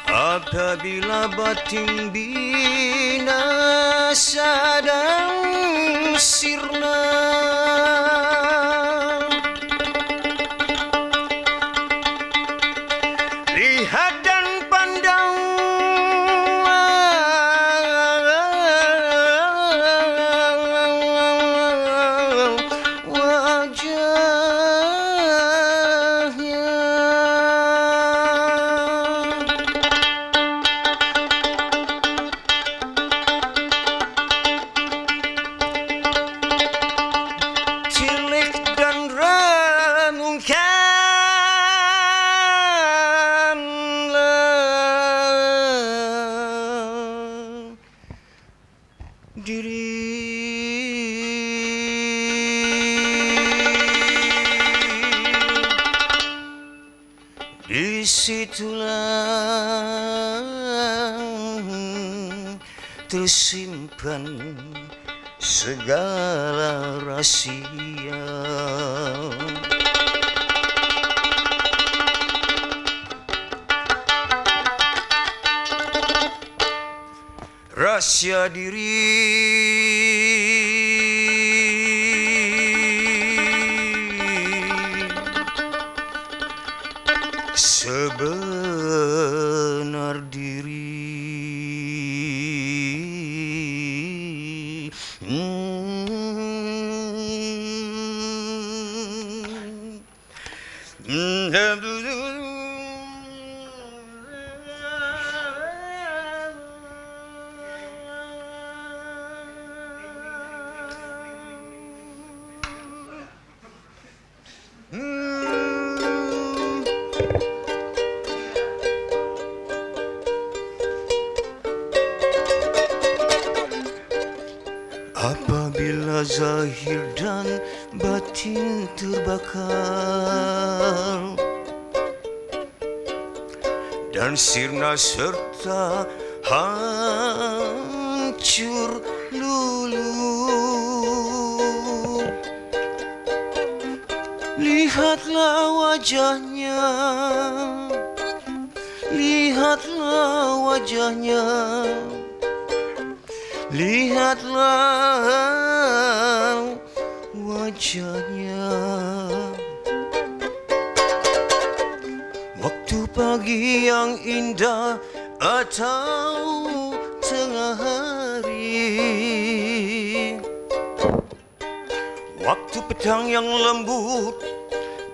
Apabila batin binasa dan sirna, lihat dan pandang disitulah tersimpan segala rahasia. Rahasia diri sebenar diri. Apabila zahir dan batin terbakar dan sirna serta hancur lulu, lihatlah wajahnya, lihatlah wajahnya, lihatlah wajahnya. Waktu pagi yang indah atau tengah hari, waktu petang yang lembut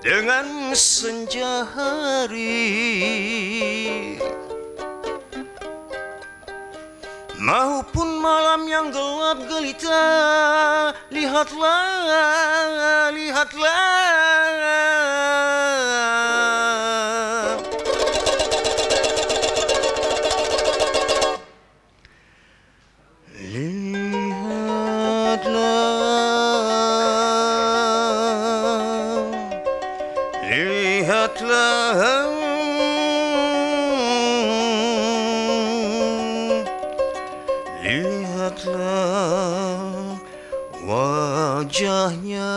dengan senja hari, maupun malam yang gelap gelita, lihatlah, lihatlah. Lihatlah wajahnya.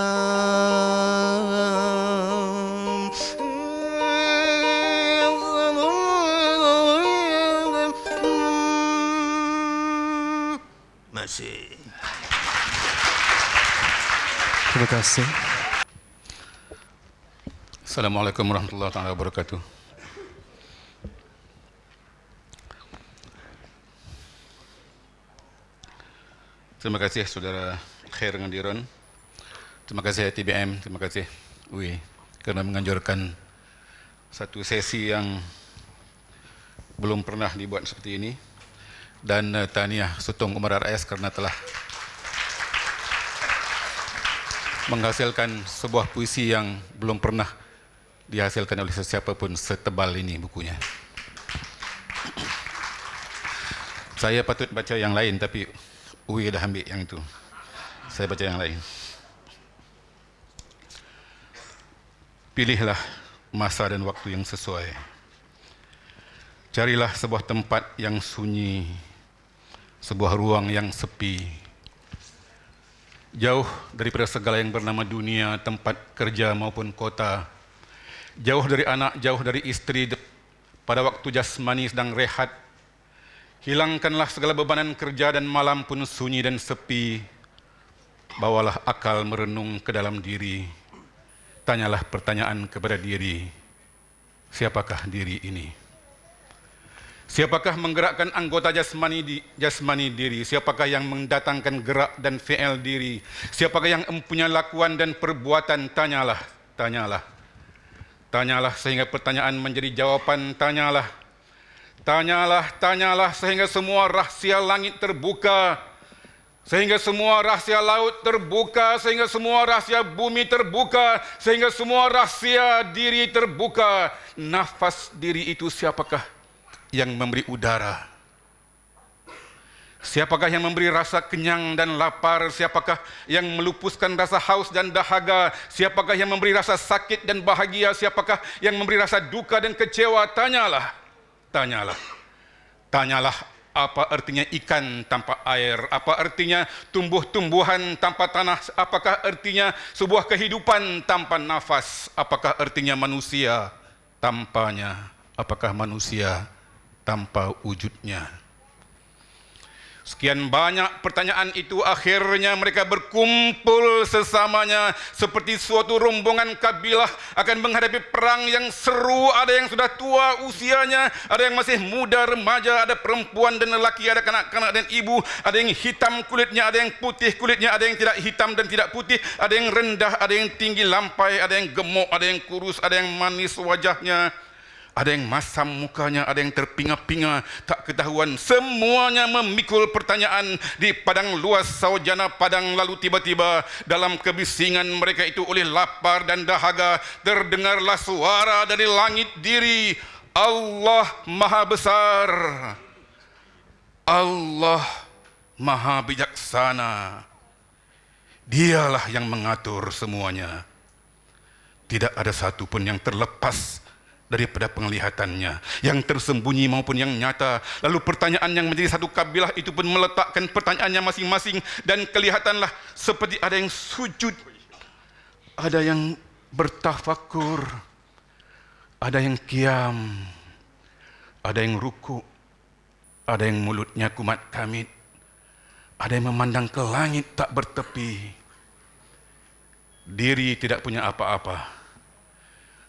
Masih. Terima kasih. Assalamualaikum warahmatullahi wabarakatuh. Terima kasih Saudara Khair Ngadiron. Terima kasih TBM, terima kasih UI kerana menganjurkan satu sesi yang belum pernah dibuat seperti ini. Dan tahniah Sutong Umar RS kerana telah menghasilkan sebuah puisi yang belum pernah dihasilkan oleh sesiapa pun setebal ini bukunya. Saya patut baca yang lain tapi UI dah ambil yang itu. Saya baca yang lain. Pilihlah masa dan waktu yang sesuai. Carilah sebuah tempat yang sunyi, sebuah ruang yang sepi, jauh daripada segala yang bernama dunia, tempat kerja maupun kota, jauh dari anak, jauh dari istri, pada waktu jasmani sedang rehat. Hilangkanlah segala bebanan kerja dan malam pun sunyi dan sepi. Bawalah akal merenung ke dalam diri. Tanyalah pertanyaan kepada diri. Siapakah diri ini? Siapakah menggerakkan anggota jasmani diri? Siapakah yang mendatangkan gerak dan fi'il diri? Siapakah yang mempunyai lakuan dan perbuatan? Tanyalah, tanyalah. Tanyalah sehingga pertanyaan menjadi jawapan. Tanyalah. Tanyalah, tanyalah sehingga semua rahsia langit terbuka, sehingga semua rahsia laut terbuka, sehingga semua rahsia bumi terbuka, sehingga semua rahsia diri terbuka. Nafas diri itu siapakah yang memberi udara? Siapakah yang memberi rasa kenyang dan lapar? Siapakah yang melupuskan rasa haus dan dahaga? Siapakah yang memberi rasa sakit dan bahagia? Siapakah yang memberi rasa duka dan kecewa? Tanyalah. Tanyalah, tanyalah apa artinya ikan tanpa air, apa artinya tumbuh-tumbuhan tanpa tanah, apakah artinya sebuah kehidupan tanpa nafas, apakah artinya manusia tanpanya, apakah manusia tanpa wujudnya. Sekian banyak pertanyaan itu akhirnya mereka berkumpul sesamanya seperti suatu rombongan kabilah akan menghadapi perang yang seru. Ada yang sudah tua usianya, ada yang masih muda remaja, ada perempuan dan lelaki, ada kanak-kanak dan ibu, ada yang hitam kulitnya, ada yang putih kulitnya, ada yang tidak hitam dan tidak putih, ada yang rendah, ada yang tinggi lampai, ada yang gemuk, ada yang kurus, ada yang manis wajahnya. Ada yang masam mukanya, ada yang terpinga-pinga, tak ketahuan. Semuanya memikul pertanyaan di padang luas saujana padang. Lalu tiba-tiba dalam kebisingan mereka itu oleh lapar dan dahaga, terdengarlah suara dari langit diri. Allah Maha Besar, Allah Maha Bijaksana. Dialah yang mengatur semuanya. Tidak ada satu pun yang terlepas daripada penglihatannya, yang tersembunyi maupun yang nyata. Lalu pertanyaan yang menjadi satu kabilah itu pun meletakkan pertanyaannya masing-masing, dan kelihatanlah seperti ada yang sujud, ada yang bertafakur, ada yang qiyam, ada yang ruku, ada yang mulutnya kumat kamit, ada yang memandang ke langit tak bertepi. Diri tidak punya apa-apa,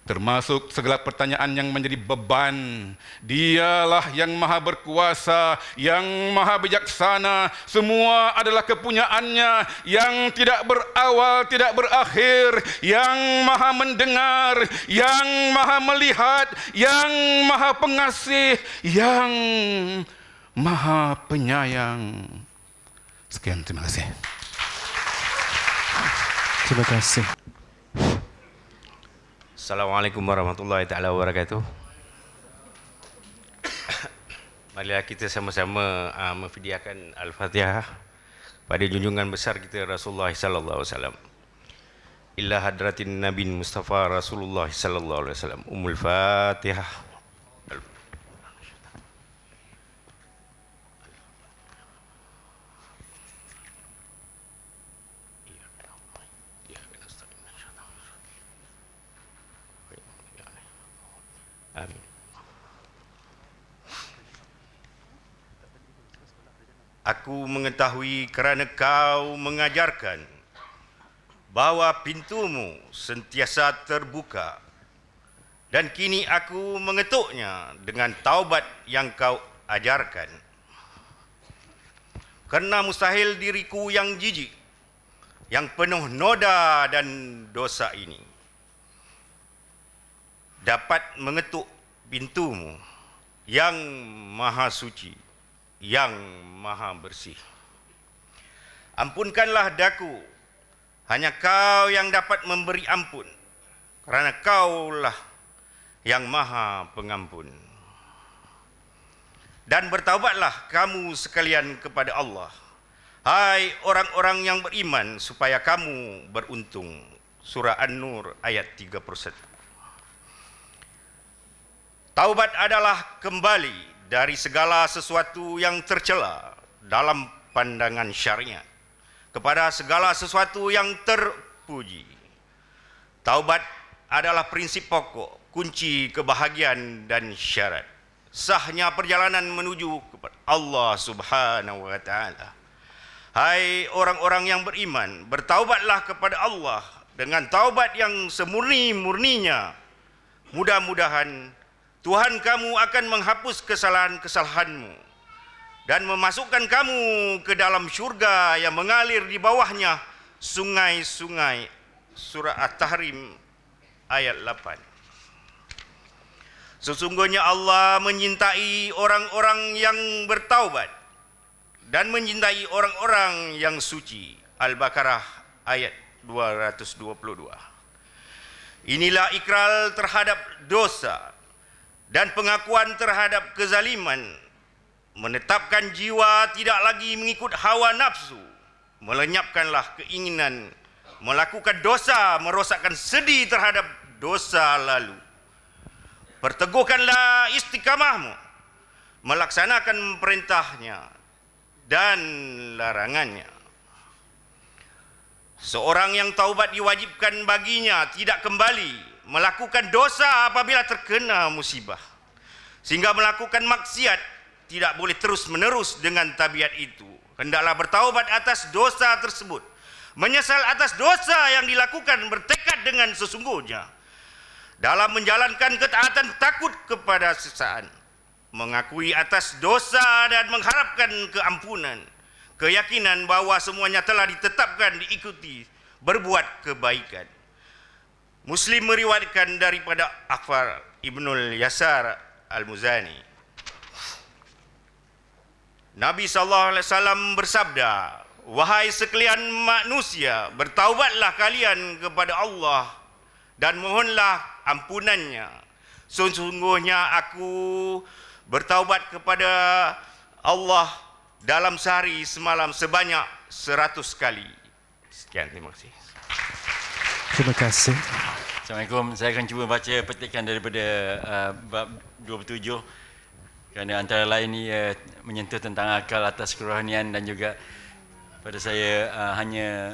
termasuk segala pertanyaan yang menjadi beban. Dialah yang maha berkuasa, yang maha bijaksana. Semua adalah kepunyaannya, yang tidak berawal, tidak berakhir, yang maha mendengar, yang maha melihat, yang maha pengasih, yang maha penyayang. Sekian, terima kasih. Terima kasih. Assalamualaikum warahmatullahi taala wabarakatuh. Marilah kita sama-sama memfidyahkan Al-Fatihah pada junjungan besar kita Rasulullah sallallahu alaihi wasallam. Illa hadratin Nabi Mustafa Rasulullah sallallahu alaihi wasallam. Ummul Fatihah. Amin. Aku mengetahui kerana kau mengajarkan bahawa pintumu sentiasa terbuka, dan kini aku mengetuknya dengan taubat yang kau ajarkan. Kerana mustahil diriku yang jijik, yang penuh noda dan dosa ini dapat mengetuk pintumu yang maha suci, yang maha bersih. Ampunkanlah daku, hanya kau yang dapat memberi ampun, kerana kaulah yang maha pengampun. Dan bertaubatlah kamu sekalian kepada Allah, hai orang-orang yang beriman, supaya kamu beruntung. Surah An-Nur ayat 31. Taubat adalah kembali dari segala sesuatu yang tercela dalam pandangan syariat kepada segala sesuatu yang terpuji. Taubat adalah prinsip pokok, kunci kebahagiaan dan syarat sahnya perjalanan menuju kepada Allah Subhanahu wa taala. Hai orang-orang yang beriman, bertaubatlah kepada Allah dengan taubat yang semurni-murninya. Mudah-mudahan Tuhan kamu akan menghapus kesalahan-kesalahanmu dan memasukkan kamu ke dalam syurga yang mengalir di bawahnya sungai-sungai. Surah At-Tahrim ayat 8. Sesungguhnya Allah menyintai orang-orang yang bertaubat dan menyintai orang-orang yang suci. Al-Baqarah ayat 222. Inilah ikrar terhadap dosa dan pengakuan terhadap kezaliman, menetapkan jiwa tidak lagi mengikut hawa nafsu, melenyapkanlah keinginan melakukan dosa, merosakkan sedih terhadap dosa lalu. Perteguhkanlah istiqamahmu, melaksanakan perintahnya dan larangannya. Seorang yang taubat diwajibkan baginya tidak kembali melakukan dosa apabila terkena musibah, sehingga melakukan maksiat tidak boleh terus-menerus dengan tabiat itu. Hendaklah bertaubat atas dosa tersebut, menyesal atas dosa yang dilakukan, bertekad dengan sesungguhnya dalam menjalankan ketaatan, takut kepada siksaan, mengakui atas dosa dan mengharapkan keampunan, keyakinan bahwa semuanya telah ditetapkan diikuti berbuat kebaikan. Muslim meriwayatkan daripada Affar Ibnul Yasar Al-Muzani. Nabi SAW bersabda, "Wahai sekalian manusia, bertaubatlah kalian kepada Allah dan mohonlah ampunannya. Sesungguhnya aku bertaubat kepada Allah dalam sehari semalam sebanyak 100 kali." Sekian, terima kasih. Terima kasih. Assalamualaikum. Saya akan cuba baca petikan daripada bab 27 kerana antara lain ia menyentuh tentang akal atas kerohanian dan juga pada saya hanya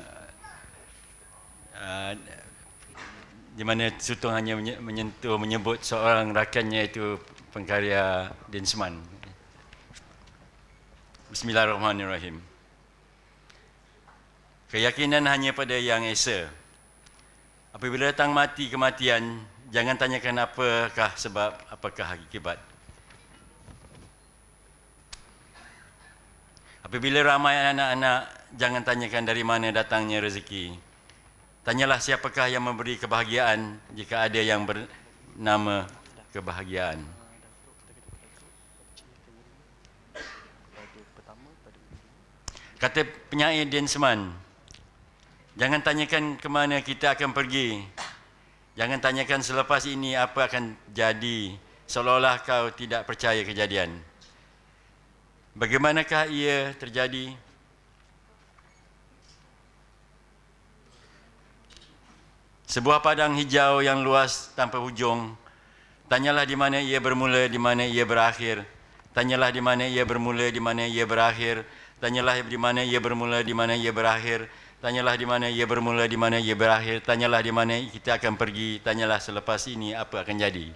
di mana Sutong hanya menyebut seorang rakannya iaitu pengkarya Densman. Bismillahirrahmanirrahim. Keyakinan hanya pada Yang Esa. Apabila datang mati kematian, jangan tanyakan apakah sebab, apakah akibat. Apabila ramai anak-anak, jangan tanyakan dari mana datangnya rezeki. Tanyalah siapakah yang memberi kebahagiaan jika ada yang bernama kebahagiaan. Kata penyair Densman, jangan tanyakan ke mana kita akan pergi. Jangan tanyakan selepas ini apa akan jadi, seolah-olah kau tidak percaya kejadian. Bagaimanakah ia terjadi? Sebuah padang hijau yang luas tanpa hujung. Tanyalah di mana ia bermula, di mana ia berakhir. Tanyalah di mana ia bermula, di mana ia berakhir. Tanyalah di mana ia bermula, di mana ia berakhir. Tanyalah di mana ia bermula, di mana ia berakhir. Tanyalah di mana kita akan pergi. Tanyalah selepas ini apa akan jadi.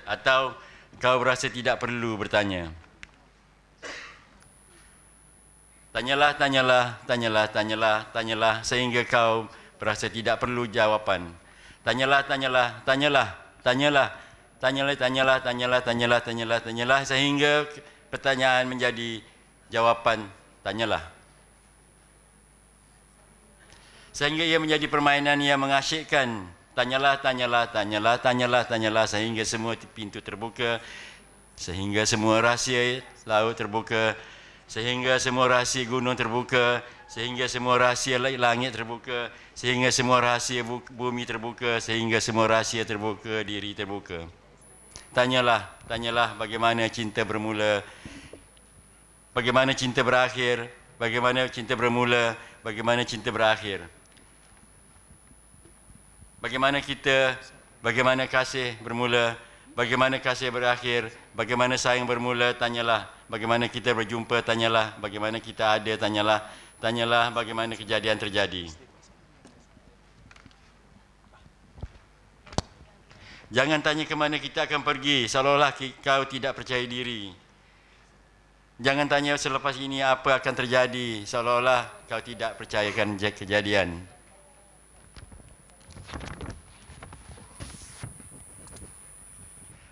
Atau kau berasa tidak perlu bertanya. Tanyalah, tanyalah, tanyalah, tanyalah, tanyalah sehingga kau berasa tidak perlu jawapan. Tanyalah, tanyalah, tanyalah, tanyalah, tanyalah, tanyalah, tanyalah, tanyalah, tanyalah, tanyalah sehingga pertanyaan menjadi jawapan. Tanyalah. Sehingga ia menjadi permainan yang mengasyikkan. Tanyalah, tanyalah, tanyalah, tanyalah, tanyalah sehingga semua pintu terbuka, sehingga semua rahsia laut terbuka, sehingga semua rahsia gunung terbuka, sehingga semua rahsia langit terbuka, sehingga semua rahsia bumi terbuka, sehingga semua rahsia terbuka, diri terbuka. Tanyalah, tanyalah bagaimana cinta bermula, bagaimana cinta berakhir, bagaimana cinta bermula, bagaimana cinta berakhir. Bagaimana kita, bagaimana kasih bermula, bagaimana kasih berakhir, bagaimana sayang bermula, tanyalah. Bagaimana kita berjumpa, tanyalah. Bagaimana kita ada, tanyalah. Tanyalah bagaimana kejadian terjadi. Jangan tanya ke mana kita akan pergi, seolah-olah kau tidak percaya diri. Jangan tanya selepas ini apa akan terjadi, seolah-olah kau tidak percayakan kejadian.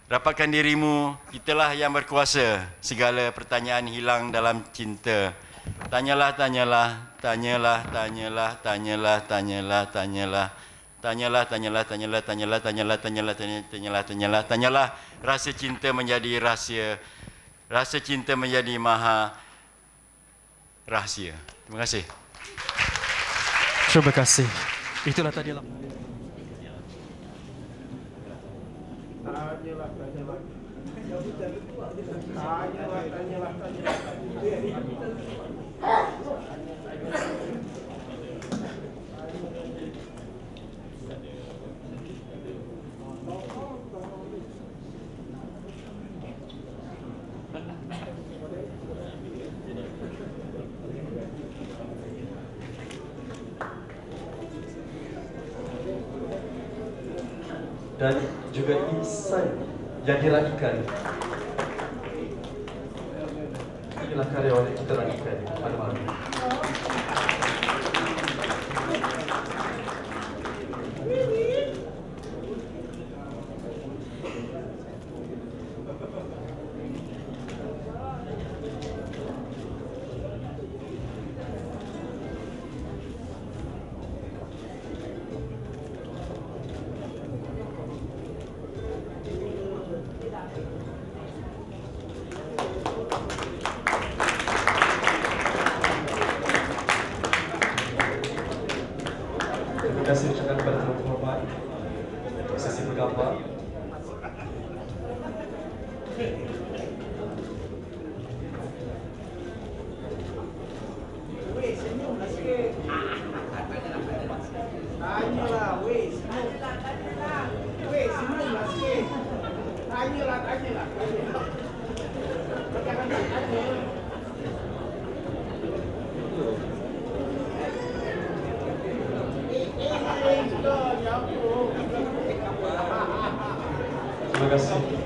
Rapatkan dirimu, kitalah yang berkuasa. Segala pertanyaan hilang dalam cinta. Tanyalah, tanyalah, tanyalah, tanyalah, tanyalah, tanyalah, tanyalah. Tanyalah, tanyalah, tanyalah, tanyalah, tanyalah, tanyalah, tanyalah, tanyalah, tanyalah. Rasa cinta menjadi rahsia. Rasa cinta menjadi maha rahsia. Terima kasih. Terima kasih. Itulah tadi lah. Dan juga insan yang diraihkan. Inilah karyawan yang kita raihkan pada malam ini. Tanyalah, weh, senyumlah sikit. Tanyalah. Terima kasih.